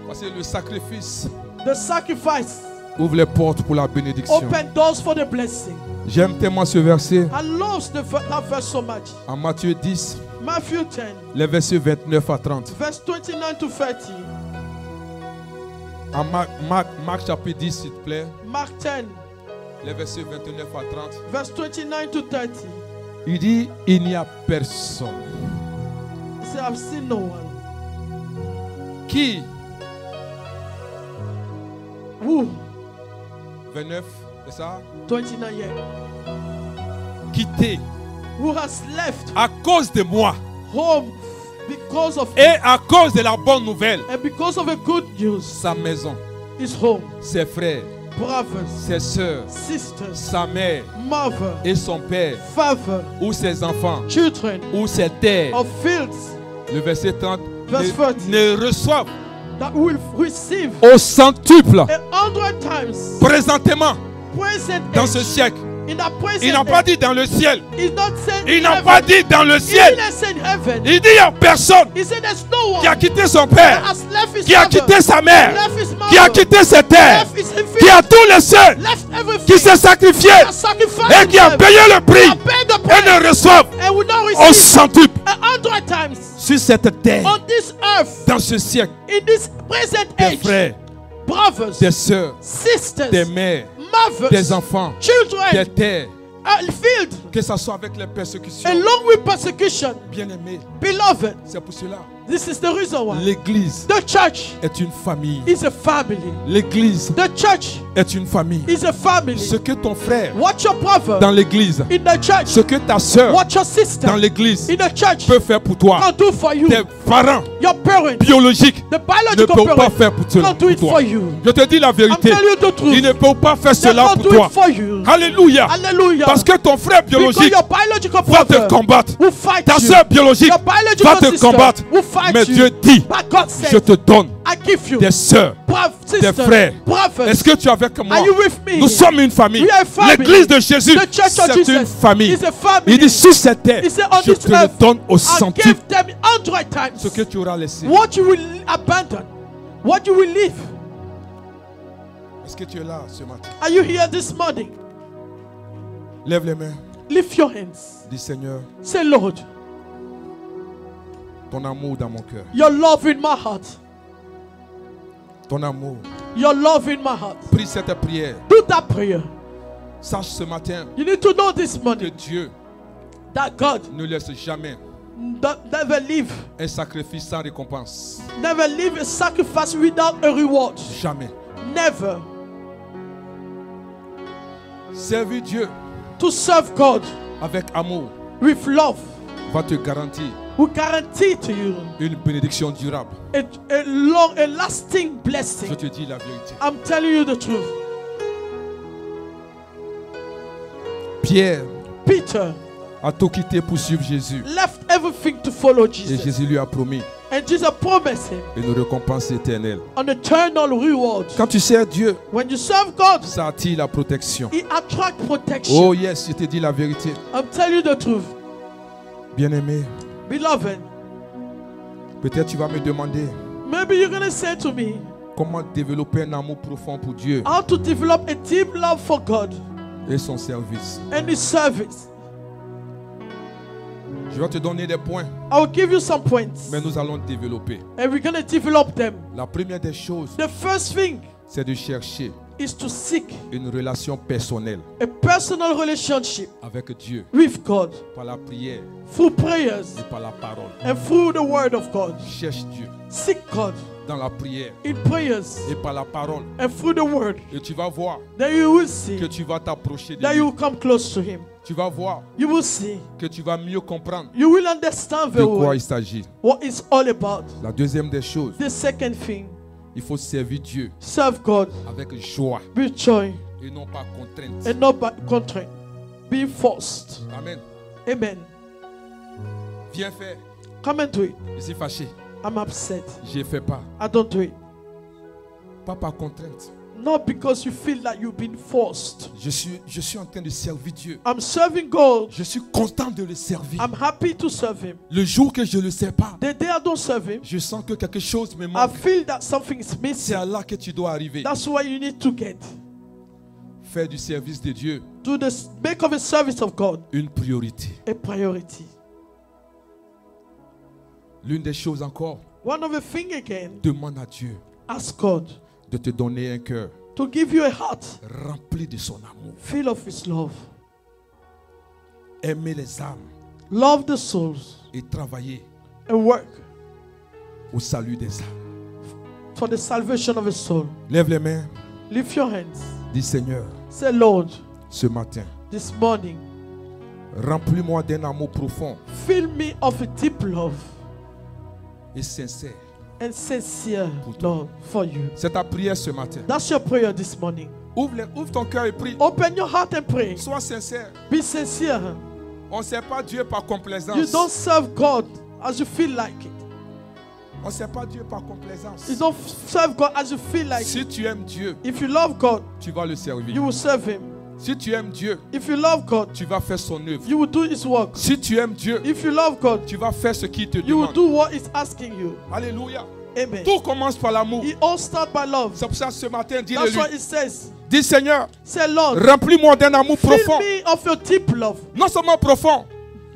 Parce que le sacrifice The sacrifice ouvre les portes pour la bénédiction. open doors for the blessing. J'aime tellement ce verset. I love that verse so much. En Matthieu 10, Matthew 10, les versets 29 à 30. verse 29 to 30. En Marc chapitre 10, s'il te plaît, Mark 10, les versets 29 à 30. verse 29 to 30. Il dit, il n'y a personne He said, I've seen no one qui, who, 29, c'est ça, 29 years, quitté who has left à cause de moi home because of et à cause de la bonne nouvelle, and because of a good news, sa maison, his home, ses frères, brothers, ses sœurs, sisters, sa mère mother, et son père, father, ou ses enfants, children, ou ses terres. of fields, Le verset 30, Verse 30. ne reçoivent that will receive au centuple 100 times présentement present dans age. ce siècle. In that present Il n'a pas age. dit dans le ciel. He's not saying Il n'a heaven. pas dit dans le He ciel. didn't say heaven. Il dit il n'y a personne He said there's no one qui a quitté son that père, has left his qui a mother, quitté sa mère, left his mother, qui a quitté ses terres, left his qui a tous les cieux, left everything, qui s'est sacrifié has sacrificed et qui a himself, payé le prix and paid the et price, ne reçoivent and will not au receive centuple 100 times sur cette terre, on this earth, dans ce siècle, in this present des age, frères, brothers, des sœurs, sisters, des mères, mothers, des enfants, des children, terres, field, que ce soit avec les persécutions. along with persecution, Bien-aimés, beloved. c'est pour cela. This is the reason why L'église the church est une famille. is a family. L'église The church est une famille. is a family. Ce que ton frère What your brother dans l'église, in the church, ce que ta soeur what your sister dans l'église in the church peut faire pour toi, can do for you. tes parents Your parents, biologiques the ne biological peuvent pas parents, faire pour can't do it toi. for you. Je te dis la I'm vérité, telling you the truth. ils ne peuvent pas faire They cela can't pour do toi. it for you. Alléluia. Hallelujah. Parce que ton frère Because biologique your biological va brother te combattre. will fight Ta you. soeur biologique Your biological va te sister combattre. will fight Mais you. Dieu dit, But God je said, te donne I give you des sœurs, des sisters, frères. brothers. Est-ce que tu es avec moi? Are you with me? Nous sommes une famille. We are a family. L'église de Jésus, The church of c'est Jesus une famille. is a family. Il dit, sur cette terre, He said, on je this te le earth, donne au I centuple. give them 100 times Ce que tu auras laissé. what you will abandon, what you will leave. Est-ce que tu es là ce matin? Are you here this morning? Lève les mains. Lift your hands. Dis Seigneur, Say, Lord, ton amour dans mon cœur. your love in my heart. Ton amour. Your love in my heart. Prie cette prière. Do that prayer. Sache ce matin You need to know this que morning Dieu that God ne laisse jamais never leave un sacrifice sans récompense. a sacrifice without a reward. Jamais. Never. Servir Dieu To serve God avec amour with love va te garantir will guarantee to you une bénédiction durable. a lasting Je blessing. te dis la vérité. I'm telling you the truth. Pierre Peter a tout quitté pour suivre Jésus. left everything to follow Et Jesus. Jésus lui a promis And Jesus promised him une récompense éternelle. an eternal reward. Quand tu sers Dieu, When you serve God, ça attire la protection. He attracts protection. Oh yes, je te dis la vérité. I'm telling you the truth. Bien-aimé, Beloved, peut-être tu vas me demander maybe you're going to say to me, comment développer un amour profond pour Dieu how to develop a deep love for God et son service. and His service. Je vais te donner des points, I will give you some points mais nous allons développer. and we're going to develop them. La première des choses, The first thing, c'est de chercher is to seek une relation personnelle a personal relationship avec Dieu with God par la prière through prayers et par la parole. and through the word of God. Cherche Dieu Seek God dans la prière in prayers et par la parole. and through the word. Et tu vas voir Then you will see que tu vas t'approcher de that lui. you will come close to Him. Tu vas voir You will see. que tu vas mieux comprendre You will understand de very quoi well il s'agit. what it's all about. La deuxième des choses, The second thing, il faut servir Dieu serve God avec joie with joy et non pas contrainte. and not by constraint. Be forced. Amen. Amen. Viens faire. Come and do it. Je suis fâché. I'm upset. Je ne fais pas. I don't do it. Pas par contrainte. Not because you feel like you've been forced. Je suis en train de servir Dieu. I'm serving God. Je suis content de le servir. I'm happy to serve Him. Le jour que je ne le sais pas, The day I don't serve Him, je sens que quelque chose me I manque. feel that something is C'est missing. à là que tu dois arriver. That's why you need to get. Faire du service de Dieu Do this, make of the service of God une priorité. a priority. L'une des choses encore, One of the things again, demande à Dieu ask God de te donner un cœur to give you a heart rempli de son amour. full of His love. Aimer les âmes Love the souls et travailler and work au salut des âmes. for the salvation of a soul. Lève les mains. Lift your hands. Dis Seigneur, Say, Lord, ce matin, this morning, remplis-moi d'un amour profond fill me of a deep love et sincère. and sincere Pour toi. love for you. C'est ta prière ce matin. That's your prayer this morning. Ouvre ton cœur et prie. Open your heart and pray. Sois sincère. Be sincere. On ne sert pas Dieu par complaisance. You don't serve God as you feel like it. On ne sert pas Dieu par complaisance. You don't serve God as you feel like it. Si tu aimes Dieu, If you love God, tu vas le servir. you will serve Him. Si tu aimes Dieu, If you love God, tu vas faire son œuvre. you will do His work. Si tu aimes Dieu, If you love God, tu vas faire ce qu'il te you will demande. do what He's asking you. Alléluia. Amen. Tout commence par l'amour. It all starts by love. C'est pour ça que ce matin, dis-le That's lui. what it says. Dis Seigneur, Say, Lord, remplis-moi d'un amour fill profond. me of your deep love. Non seulement profond,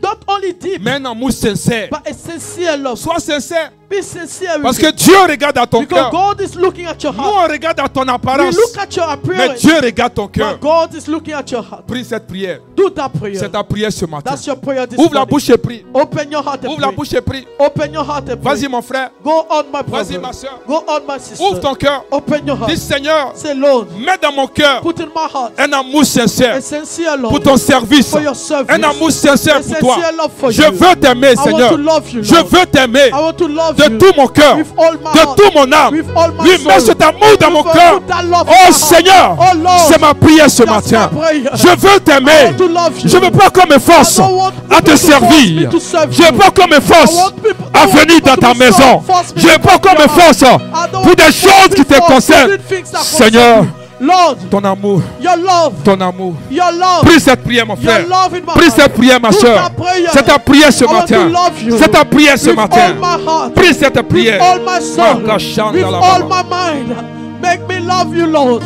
Not only deep, mais un amour sincère. but a sincere love. Sois sincère. Be sincere Parce with que it. Dieu regarde à ton Because cœur. God is looking at your Nous, heart. on regarde à ton We apparence. look at your Mais appearance. Dieu regarde ton But cœur. God is looking at your heart. Prie cette prière. Do that prayer. C'est ta prière ce matin. That's your prayer this Ouvre la morning. bouche et prie. Open your heart and Ouvre la pray. bouche et prie. Open your heart and pray. Vas-y mon frère. Go on, my Vas-y brother. ma soeur. Go on, my sister. Ouvre ton cœur. Open your heart. Dis Seigneur, Say, Lord, mets dans mon cœur put in my heart un amour sincère a sincere love pour ton service. for your service. Un amour sincère A pour toi. sincere love for Je you. veux t'aimer, I want Seigneur. to love you, Je Lord. veux t'aimer I want to love de you tout mon cœur, with all my de heart, tout mon âme. with all my Oui, soul. mets cet amour dans mon Put cœur. that love in my Oh heart. Seigneur, Oh Lord, c'est ma prière ce that's matin. my prayer. Je veux I t'aimer. want to love you. Je ne veux pas qu'on me force I don't want à te people to force servir. me to serve Je ne veux you. pas qu'on me I force want people- I à want venir people dans to ta be maison. force me Je ne veux to pas qu'on come me to your force house. I don't pour want des people choses to qui be te forced to concernent. do things that Seigneur, concern you. Lord, ton amour, your love, ton amour. your love, Prie cette prière, mon your frère. love in my Prie heart. cette prière, ma Do soeur. that prayer. C'est ta prière ce I want matin. to love you C'est ta prière ce with matin. all my heart, Prie cette with prière. all my soul, Makashanda with la all baba. my mind. Make me love you, Lord.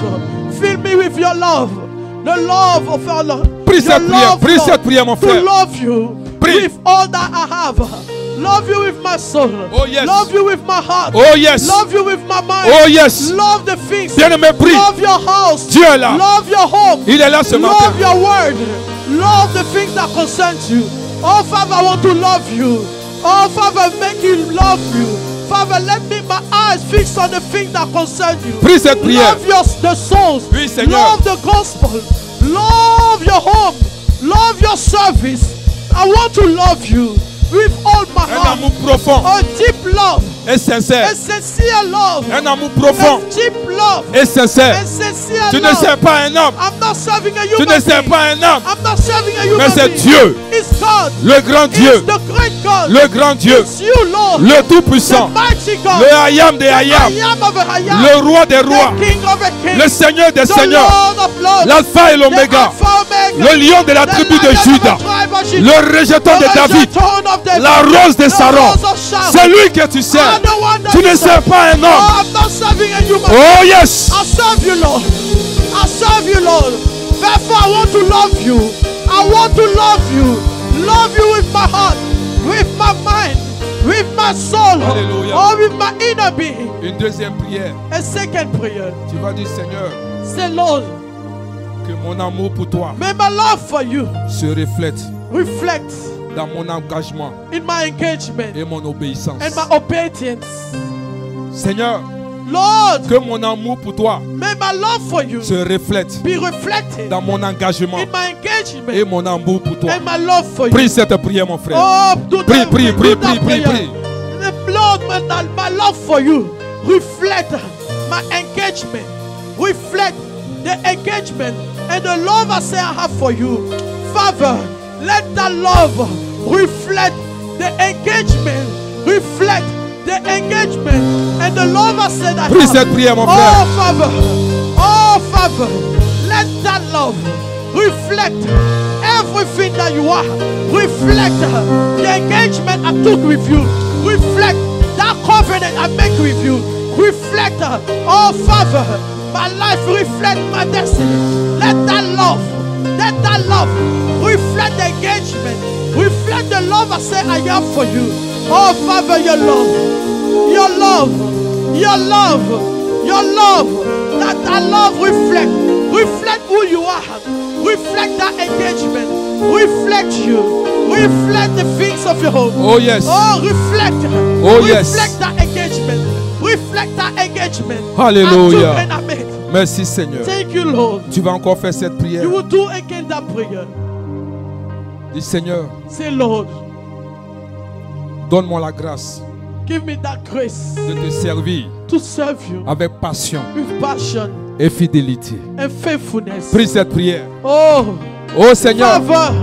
Fill me with your love, the love of our Lord. Prie Your cette prière. love, Prie Lord, cette prière, mon to frère. love you Prie. with all that I have. Love you with my soul. Oh, yes. Love you with my heart. Oh yes. Love you with my mind. Oh yes. Love the things. Bien-aimé, prie. Love your house. Dieu est là. Love your home. Il est là ce matin. Love your word. Love the things that concern you. Oh Father, I want to love you. Oh Father, make you love you. Father, let me my eyes fix on the things that concern you. Prie cette prière. Love the souls. Oui, Seigneur. Love the gospel. Love your home. Love your service. I want to love you with all my Un heart. amour profond A deep love. et sincère. A sincere love. Un amour profond A deep love. et sincère. A sincere Tu ne love. sers pas un homme. I'm not serving a Tu human ne sers being. pas un homme. I'm not serving a human Mais c'est being. Dieu, It's God. le grand Dieu, It's the great God. le grand Dieu, It's you, Lord. le The Tout-Puissant, mighty God. le Hayam des The Hayam, I am of a I am. le Roi des Rois, The King of a King. le Seigneur des The Seigneurs, Lord of Lords. l'Alpha et The l'Oméga, Alpha Omega. le lion de la The tribu de Lion of the Juda, tribe of Judah. le rejeton The de David, Rejeton of David. la rose de The Saron. Rose of Sharon. C'est lui que tu sers. I'm the one that Tu ne you sers serve. pas un homme. Oh, I'm not serving a human being. Oh yes. I serve you, Lord. I serve you, Lord. Therefore, I want to love you. I want to love you. Love you with my heart, with my mind, with my soul, Alléluia. oh, with my inner being. Une deuxième prière. A second prayer. Tu vas dire, Seigneur, Say, Lord, que mon amour pour toi may my love for you se reflète reflect dans mon engagement in my engagement et mon obéissance. and my obedience. Seigneur, Lord, que mon amour pour toi may my love for you se reflète be reflected dans mon engagement in my et engagement mon amour pour toi. and my love for you. Prie cette prière, mon frère. Oh, do Prie, that, prie, do prie, that prie, prie, prayer. prie. Lord, my love for you reflect my engagement, reflect the engagement and the love I say I have for you. Father, let that love reflect the engagement, reflect the engagement and the love I said I Prie have. cette prière, mon frère. Oh Father, let that love reflect everything that you are. Reflect the engagement I took with you. Reflect that covenant I make with you. Reflect, oh Father, my life reflect my destiny. Let that love reflect the engagement. Reflect the love I say I have for you. Oh Father, your love, your love, your love, your love. Let that love reflect who you are. Reflect that engagement. Reflect you. Reflect the things of your home. Oh yes. Oh, reflect. Oh yes. Reflect that engagement. Reflect that engagement. Hallelujah. I took and I made. Merci Seigneur. Thank you, Lord. Tu vas encore faire cette prière. You will do again that prayer. Dis Seigneur, Say, Lord, donne-moi la grâce give me that grace de te servir to serve you avec passion with passion et fidélité. and faithfulness. Prie cette prière. Oh, Oh Seigneur, Father,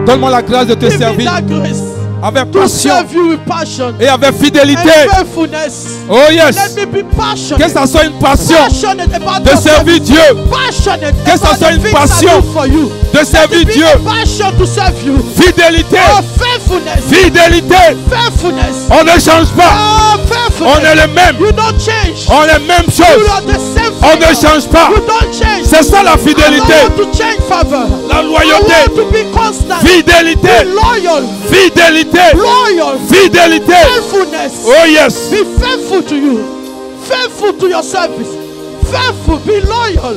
donne-moi la grâce de te give me servir that grace avec to passion serve you with passion et avec fidélité. and faithfulness. Oh Let yes. me be Que passionate. ça soit une passion Passionate about de your servir service. Dieu, Passionate Que ça about soit the une things passion I do for you. de servir Be Dieu. a passion to serve you. Fidélité, Oh, faithfulness. fidélité. Faithfulness. On ne change pas. Oh, faithfulness. On est le même. You don't change. On est même You chose. are the same. On ne Father. change pas. You don't change. C'est ça la I fidélité. don't want to change, Father. La I loyauté. want to be constant. Fidélité. Be loyal. Fidélité. Loyal. Fidélité. Faithfulness. Oh yes. Be faithful to you. Faithful to your service. Faithful. Be loyal.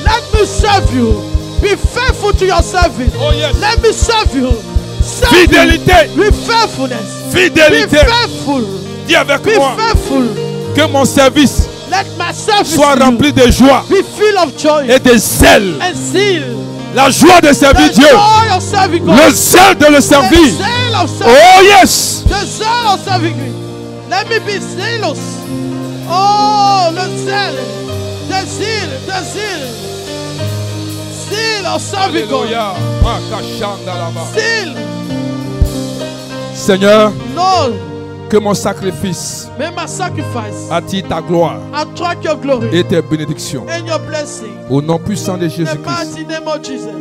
Let me serve you. Be faithful to your service. Oh yes. Let me serve you. Serve Fidélité. you with faithfulness. Be Fidélité. faithful. Dis avec Be moi faithful. que mon service Let my service soit to you rempli de joie be full of joy et de zèle. and zeal. La joie de servir The Dieu. joy of serving God. Le zèle de le The servir. zeal of serving. Oh yes. The zeal of serving me. Let me be zealous. Oh, the zeal. The zeal. The zeal. Zeal of serving God. Alléluia. Makashanda là-bas. Zeal. Seigneur, Lord, que mon sacrifice may my sacrifice attire ta gloire attract your glory et tes bénédictions. and your blessing. Au nom puissant de In the Jésus-Christ. mighty name of Jesus.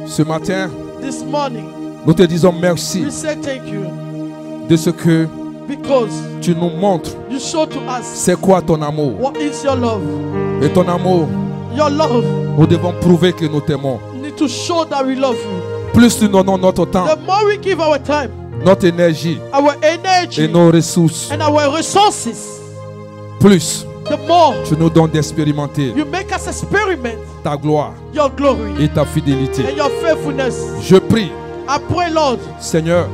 Ce matin, This morning, nous te disons merci we say thank you de ce que because tu nous montres you show to us c'est quoi ton amour. what is your love. Et ton amour, Your love, nous devons prouver que nous t'aimons. you need to show that we love you. Plus nous donnons notre temps, The more we give our time, notre énergie our energy, et nos ressources, and our resources, plus the more tu nous donnes d'expérimenter you make us experiment ta gloire your glory et ta fidélité. and your faithfulness. Je prie, I pray, Lord, Seigneur,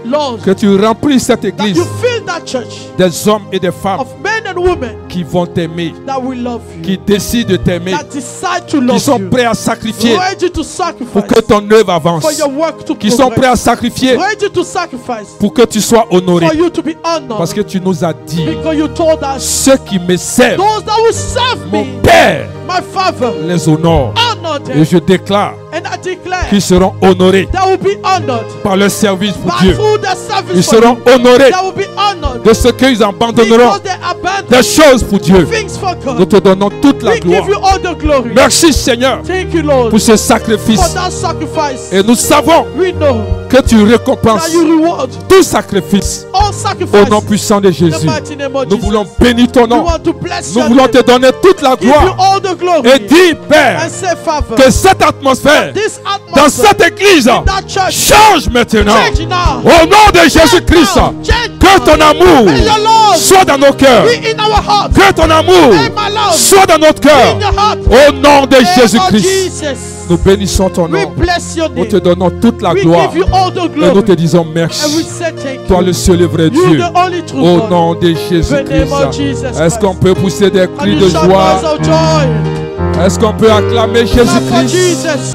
Lord, que tu remplis cette that église you fill that church des hommes et des femmes of men and women qui vont t'aimer, that will love you, qui décident de t'aimer, that decide to qui love sont you, prêts à sacrifier ready to pour sacrifice que ton œuvre avance, for your work to qui sont prêts à progress, sacrifier ready to sacrifice pour que tu sois honoré. for you to be honored, Parce que tu nous as dit, because you told us ceux qui me servent, those that will serve mon me, Père my Father, les honore. honor Et them, je déclare and I declare qu'ils seront honorés they will be honored par leur service pour by Dieu. through their Ils service for seront you. honorés They will be honored abandoned. de ce qu'ils abandonneront Because they abandoned des choses pour Dieu. things for Nous God. te donnons toute la We gloire. give you all the glory. Merci Seigneur Thank you, Lord, pour ce for sacrifice. that sacrifice. Et nous savons We know que tu that récompenses you reward tout sacrifice all au sacrifice. nom puissant de In the Jésus. mighty name of Nous Jesus. voulons bénir ton We nom. want to bless Nous your voulons name. te donner toute la Give you gloire. all the glory. Et dis, Père, And say, Father, que cette atmosphère this dans atmosphere, cette église that church, change maintenant. change now. Au nom de Jésus-Christ, Change que ton amour May your love soit dans nos cœurs. be in our heart. Que ton amour May my love soit dans notre be cœur. in your heart. Au nom de Name of Jésus-Christ, Jesus. nous bénissons ton We nom. bless your Nous name. te donnons toute la We gloire. give you all the Et nous glory. te disons And we merci. say thank Toi you. le seul et vrai You Dieu. the only true Au God. nom de The name of Jésus-Christ. Jesus Est-ce qu'on Christ. peut pousser des And cris you de shout joie? noise of joy. Est-ce qu'on peut acclamer Clap for Jésus-Christ? Jesus.